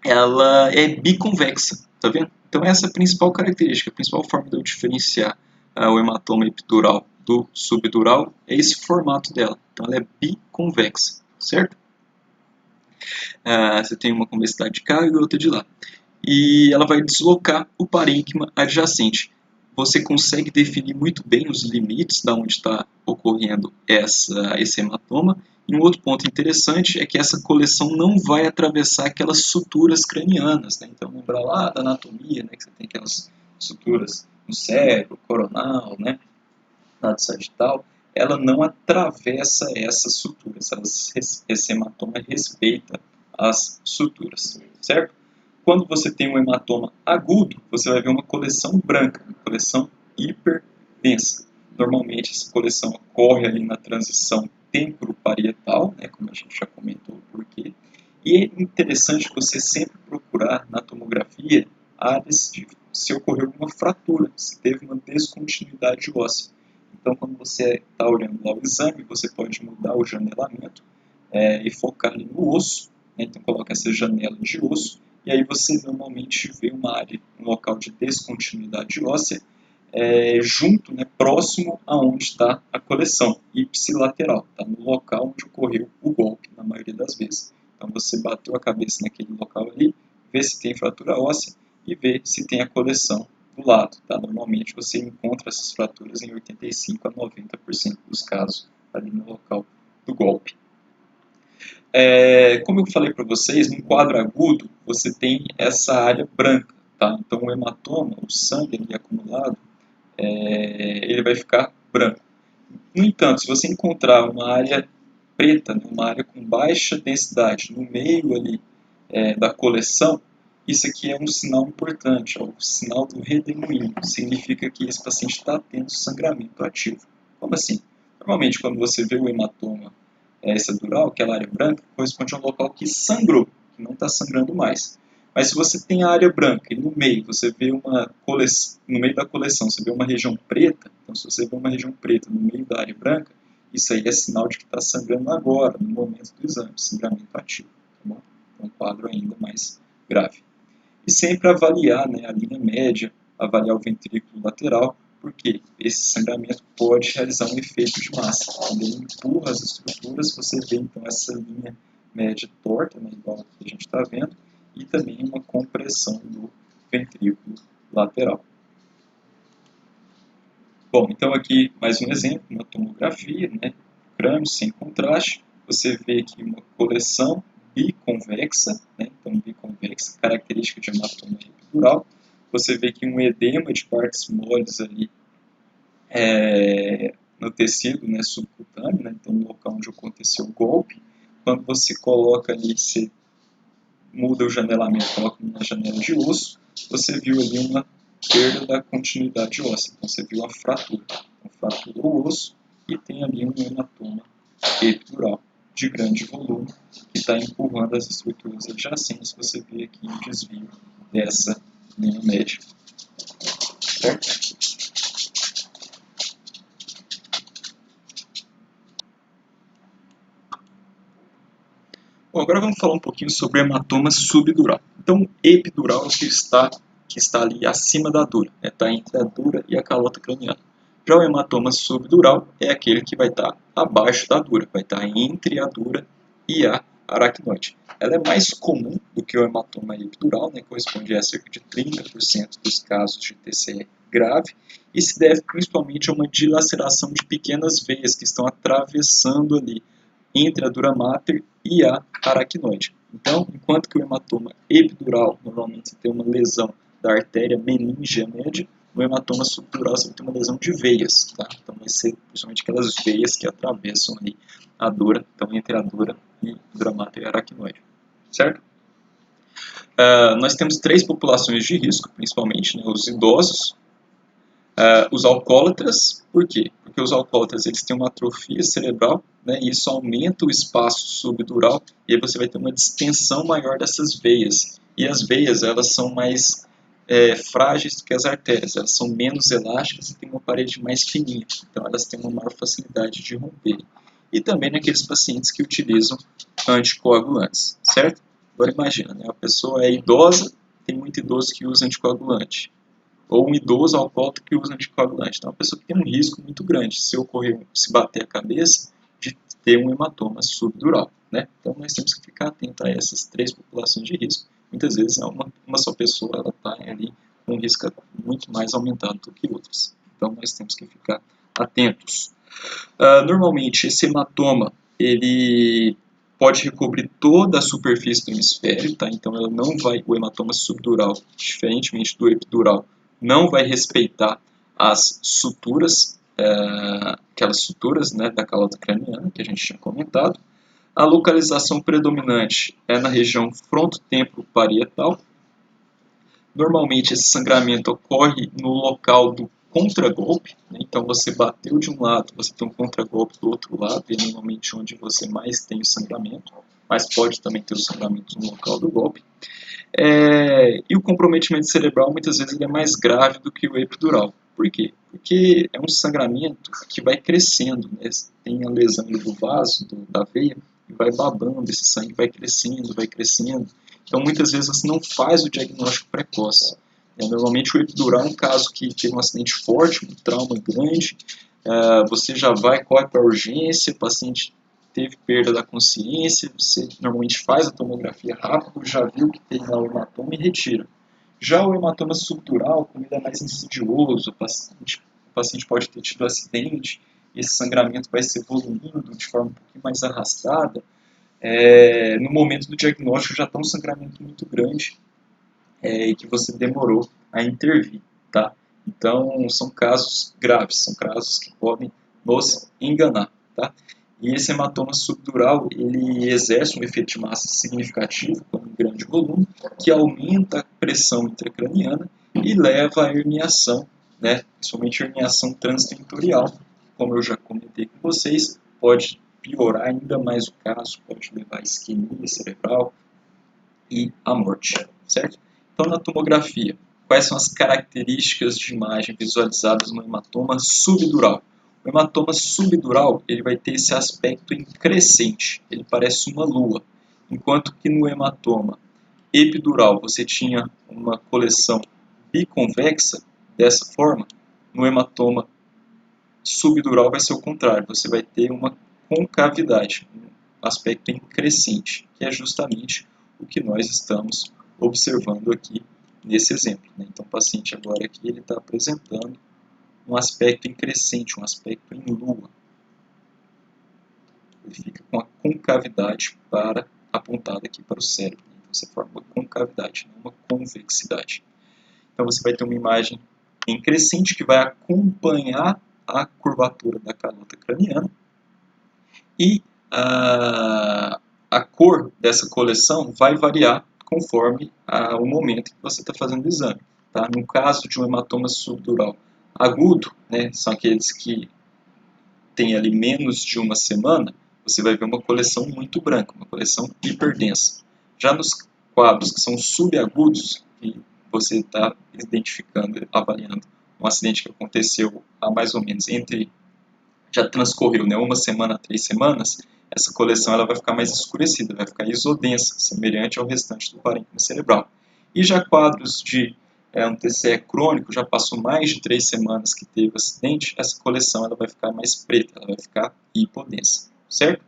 ela é biconvexa, tá vendo? Então essa é a principal característica, a principal forma de eu diferenciar o hematoma epidural do subdural é esse formato dela. Então ela é biconvexa, certo? Você tem uma convexidade de cá e outra de lá. E ela vai deslocar o parênquima adjacente. Você consegue definir muito bem os limites de onde está ocorrendo esse hematoma. E um outro ponto interessante é que essa coleção não vai atravessar aquelas suturas cranianas, né? Então, lembrar lá da anatomia, né? Que você tem aquelas suturas no cérebro, coronal, né? Lado sagital. Ela não atravessa essas suturas. Esse hematoma respeita as suturas, certo? Quando você tem um hematoma agudo, você vai ver uma coleção branca, uma coleção hiperdensa. Normalmente essa coleção ocorre ali na transição temporoparietal, né, como a gente já comentou o porquê. E é interessante você sempre procurar na tomografia áreas de se ocorreu alguma fratura, se teve uma descontinuidade óssea. Então, quando você está olhando lá o exame, você pode mudar o janelamento e focar ali no osso, né? Então, coloca essa janela de osso, e aí você normalmente vê uma área, um local de descontinuidade óssea, junto, né, próximo aonde está a coleção, ipsilateral, está no local onde ocorreu o golpe, na maioria das vezes. Então, você bateu a cabeça naquele local ali, vê se tem fratura óssea e vê se tem a coleção do lado. Tá? Normalmente, você encontra essas fraturas em 85% a 90% dos casos ali no local do golpe. Como eu falei para vocês, no quadro agudo, você tem essa área branca. Tá? Então, o hematoma, o sangue ali acumulado, ele vai ficar branco. No entanto, se você encontrar uma área preta, né, uma área com baixa densidade no meio ali da coleção, isso aqui é um sinal importante, é o sinal do redemoinho. Significa que esse paciente está tendo sangramento ativo. Como assim? Normalmente, quando você vê o hematoma extradural, aquela área branca, corresponde a um local que sangrou, que não está sangrando mais. Mas se você tem a área branca e no meio você vê uma coleção, no meio da coleção você vê uma região preta, então se você vê uma região preta no meio da área branca, isso aí é sinal de que está sangrando agora, no momento do exame, sangramento ativo. Tá bom? É um quadro ainda mais grave. E sempre avaliar, né, a linha média, avaliar o ventrículo lateral, porque esse sangramento pode realizar um efeito de massa. Quando ele empurra as estruturas, você vê então essa linha média torta, né, igual que a gente está vendo, e também uma compressão do ventrículo lateral. Bom, então aqui mais um exemplo, uma tomografia, né, crânio sem contraste, você vê aqui uma coleção biconvexa, né, então biconvexa, característica de hematoma epidural. Você vê aqui um edema de partes moles ali no tecido, né, subcutâneo, né, então no local onde aconteceu o golpe. Quando você coloca ali, você muda o janelamento, coloca na janela de osso, você viu ali uma perda da continuidade óssea, então você viu a fratura. Então, fraturou o osso e tem ali um hematoma epidural de grande volume que está empurrando as estruturas adjacentes. Você vê aqui o desvio dessa linha média. Certo? Bom, agora vamos falar um pouquinho sobre hematoma subdural. Então, epidural é o que está ali acima da dura, está entre a dura e a calota craniana. Já o hematoma subdural é aquele que vai estar abaixo da dura, vai estar entre a dura e a aracnoide. Ela é mais comum do que o hematoma epidural, né, corresponde a cerca de 30% dos casos de TCE grave, e se deve principalmente a uma dilaceração de pequenas veias que estão atravessando ali entre a dura mater e a aracnoide. Então, enquanto que o hematoma epidural normalmente tem uma lesão da artéria meníngea média, no hematoma subdural você vai ter uma lesão de veias, tá? Então vai ser principalmente aquelas veias que atravessam ali a dura, então entre a dura e a dura mater e a aracnoide, certo? Nós temos três populações de risco, principalmente, né, os idosos, os alcoólatras. Por quê? Porque os alcoólatras eles têm uma atrofia cerebral, né, e isso aumenta o espaço subdural, e aí você vai ter uma distensão maior dessas veias. E as veias elas são mais frágeis do que as artérias, elas são menos elásticas e têm uma parede mais fininha, então elas têm uma maior facilidade de romper. E também naqueles pacientes que utilizam anticoagulantes, certo? Agora imagina, né, a pessoa é idosa, tem muito idoso que usa anticoagulante, ou um idoso alcoólatra que usa anticoagulante. Então, é uma pessoa que tem um risco muito grande, se bater a cabeça, de ter um hematoma subdural. Né? Então, nós temos que ficar atento a essas três populações de risco. Muitas vezes, uma só pessoa está ali com um risco muito mais aumentado do que outras. Então, nós temos que ficar atentos. Normalmente, esse hematoma, ele pode recobrir toda a superfície do hemisfério, tá? Então ela não vai, o hematoma subdural, diferentemente do epidural, não vai respeitar as suturas, aquelas suturas, né, da calota craniana que a gente tinha comentado. A localização predominante é na região frontotemporal parietal, Normalmente esse sangramento ocorre no local do contragolpe, né? Então você bateu de um lado, você tem um contragolpe do outro lado, e é normalmente onde você mais tem o sangramento, mas pode também ter o sangramento no local do golpe. E o comprometimento cerebral muitas vezes ele é mais grave do que o epidural. Por quê? Porque é um sangramento que vai crescendo, né? Tem a lesão do vaso, da veia, e vai babando, esse sangue vai crescendo, vai crescendo. Então muitas vezes você não faz o diagnóstico precoce. Normalmente o epidural é um caso que teve um acidente forte, um trauma grande, você já vai, corre para a urgência, o paciente teve perda da consciência, você normalmente faz a tomografia rápido, já viu que tem lá o hematoma e retira. Já o hematoma subdural, como ele é mais insidioso, o paciente pode ter tido acidente, e esse sangramento vai se evoluindo de forma um pouquinho mais arrastada, no momento do diagnóstico já está um sangramento muito grande e que você demorou a intervir, tá? Então, são casos graves, são casos que podem nos enganar, tá? E esse hematoma subdural, ele exerce um efeito de massa significativo, com um grande volume, que aumenta a pressão intracraniana e leva à herniação, né? Principalmente a herniação transtentorial, como eu já comentei com vocês, pode piorar ainda mais o caso, pode levar à isquemia cerebral e à morte, certo? Então, na tomografia, quais são as características de imagem visualizadas no hematoma subdural? O hematoma subdural ele vai ter esse aspecto em crescente, ele parece uma lua, enquanto que no hematoma epidural você tinha uma coleção biconvexa, dessa forma, no hematoma subdural vai ser o contrário, você vai ter uma concavidade, um aspecto em crescente, que é justamente o que nós estamos observando aqui nesse exemplo, né? Então o paciente agora aqui ele está apresentando um aspecto em crescente, um aspecto em lua. Ele fica com a concavidade apontada aqui para o cérebro. Então você forma uma concavidade, não uma convexidade. Então você vai ter uma imagem em crescente que vai acompanhar a curvatura da calota craniana e a cor dessa coleção vai variar conforme o momento que você está fazendo o exame. Tá? No caso de um hematoma subdural agudo, né, são aqueles que têm ali menos de uma semana, você vai ver uma coleção muito branca, uma coleção hiperdensa. Já nos quadros que são subagudos, que você está identificando, avaliando um acidente que aconteceu há mais ou menos já transcorreu, né, uma semana a 3 semanas, essa coleção ela vai ficar mais escurecida, vai ficar isodensa, semelhante ao restante do parênquima cerebral. E já quadros de um TCE crônico, já passou mais de 3 semanas que teve o acidente, essa coleção ela vai ficar mais preta, ela vai ficar hipodensa, certo?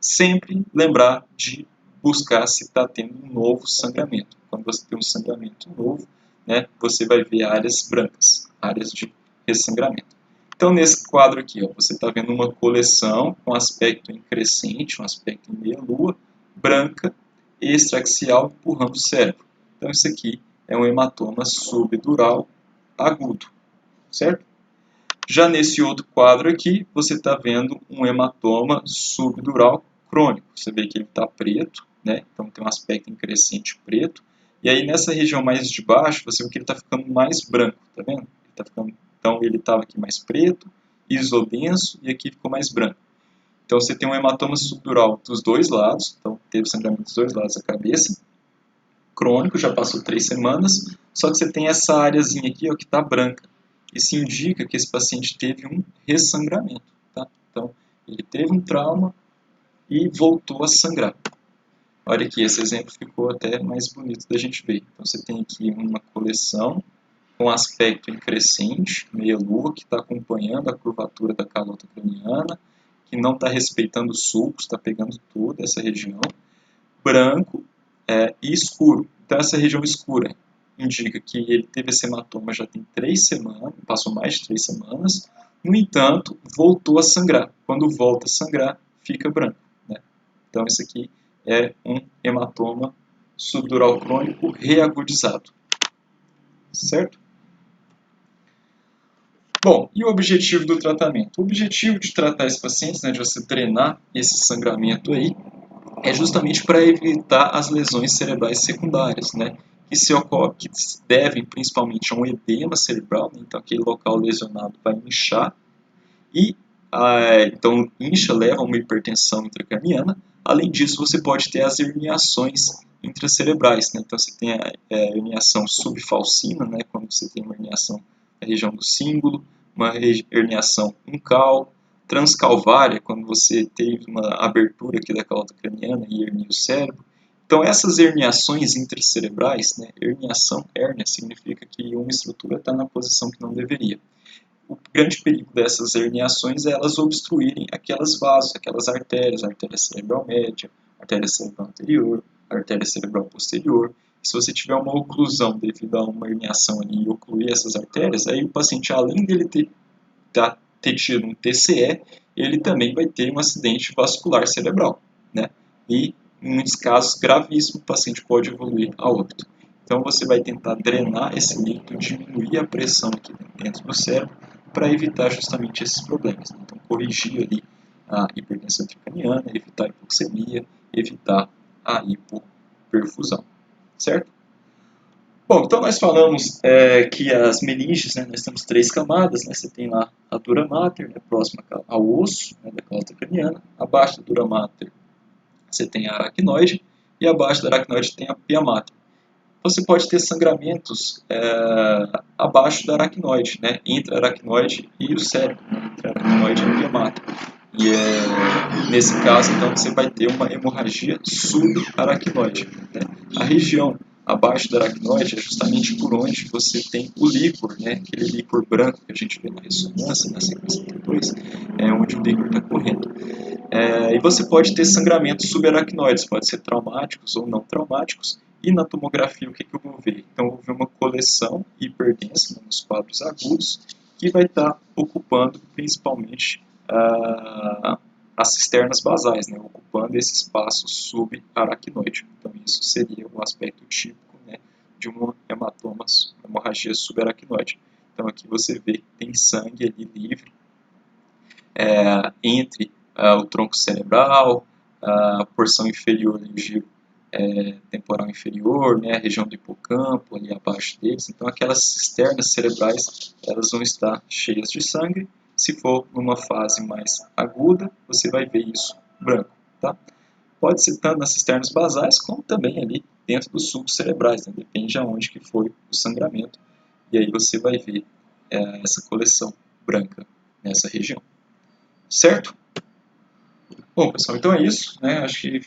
Sempre lembrar de buscar se está tendo um novo sangramento. Quando você tem um sangramento novo, né, você vai ver áreas brancas, áreas de ressangramento. Então, nesse quadro aqui, ó, você está vendo uma coleção com aspecto em crescente, um aspecto em meia-lua, branca, extraaxial, empurrando o cérebro. Então, isso aqui é um hematoma subdural agudo, certo? Já nesse outro quadro aqui, você está vendo um hematoma subdural crônico. Você vê que ele está preto, né? Então tem um aspecto em crescente preto. E aí nessa região mais de baixo, você vê que ele está ficando mais branco, tá vendo? Então ele estava aqui mais preto, isodenso, e aqui ficou mais branco. Então você tem um hematoma subdural dos dois lados, então teve sangramento dos dois lados da cabeça, crônico, já passou 3 semanas, só que você tem essa áreazinha aqui ó, que está branca. Isso indica que esse paciente teve um ressangramento. Tá? Então, ele teve um trauma e voltou a sangrar. Olha aqui, esse exemplo ficou até mais bonito da gente ver. Então, você tem aqui uma coleção com aspecto em crescente, meia-lua, que está acompanhando a curvatura da calota craniana, que não está respeitando os sulcos, está pegando toda essa região, branco e escuro. Então, essa região escura indica que ele teve esse hematoma já tem 3 semanas, passou mais de 3 semanas, no entanto, voltou a sangrar. Quando volta a sangrar, fica branco, né? Então, isso aqui é um hematoma subdural crônico reagudizado, certo? Bom, e o objetivo do tratamento? O objetivo de tratar esse paciente, né, de você drenar esse sangramento aí, é justamente para evitar as lesões cerebrais secundárias, né? que se devem principalmente a um edema cerebral, né? Então aquele local lesionado vai inchar, e então incha leva a uma hipertensão intracraniana. Além disso, você pode ter as herniações intracerebrais, né? Então você tem a herniação subfalcina, né? Quando você tem uma herniação na região do cíngulo, uma herniação uncal, transcalvária, quando você teve uma abertura aqui da cauda craniana e hernia o cérebro. Então essas herniações intracerebrais, né? Hérnia significa que uma estrutura está na posição que não deveria. O grande perigo dessas herniações é elas obstruírem aquelas vasos, aquelas artérias, a artéria cerebral média, a artéria cerebral anterior, a artéria cerebral posterior. Se você tiver uma oclusão devido a uma herniação ali e ocluir essas artérias, aí o paciente, além dele ter tido um TCE, ele também vai ter um acidente vascular cerebral, né? E, em muitos casos, gravíssimo, o paciente pode evoluir a óbito. Então, você vai tentar drenar esse líquido, diminuir a pressão aqui dentro do cérebro, para evitar justamente esses problemas. Então, corrigir ali a hipertensão intracraniana, evitar a hipoxemia, evitar a hipoperfusão, certo? Bom, então nós falamos que as meninges, né, nós temos 3 camadas, né, você tem lá a dura mater, né, próxima ao osso, né, da cauda craniana, abaixo da dura mater você tem a aracnoide, e abaixo da aracnoide tem a pia mater. Você pode ter sangramentos abaixo da aracnoide, né, entre a aracnoide e o cérebro, né, entre a aracnoide e a pia mater. E nesse caso, então, você vai ter uma hemorragia subaracnoide, né. A região abaixo da aracnoide é justamente por onde você tem o líquor, né, aquele líquor branco que a gente vê na ressonância, na sequência T2, é onde o líquor está correndo. E você pode ter sangramentos subaracnoides, pode ser traumáticos ou não traumáticos, e na tomografia o que eu vou ver? Então eu vou ver uma coleção hiperdensa, né, nos quadros agudos, que vai estar ocupando principalmente as cisternas basais, né, ocupando esse espaço subaracnoide. Então isso seria o aspecto típico, né, de uma hemorragia subaracnoide. Então aqui você vê que tem sangue ali livre entre o tronco cerebral, a porção inferior do giro temporal inferior, né, a região do hipocampo ali abaixo deles. Então aquelas cisternas cerebrais elas vão estar cheias de sangue. Se for numa fase mais aguda, você vai ver isso branco, tá? Pode ser tanto nas cisternas basais, como também ali dentro dos sulcos cerebrais, né? Depende de onde que foi o sangramento. E aí você vai ver essa coleção branca nessa região. Certo? Bom, pessoal, então é isso, né? Acho que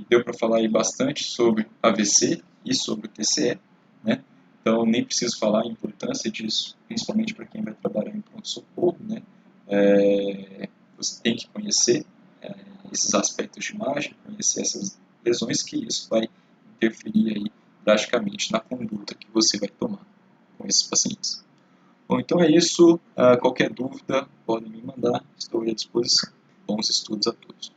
deu para falar aí bastante sobre AVC e sobre o TCE, né? Então nem preciso falar a importância disso, principalmente para quem vai trabalhar em pronto-socorro, né? Você tem que conhecer esses aspectos de imagem, conhecer essas lesões, que isso vai interferir aí drasticamente na conduta que você vai tomar com esses pacientes. Bom, então é isso. Qualquer dúvida, podem me mandar, estou à disposição. Bons estudos a todos.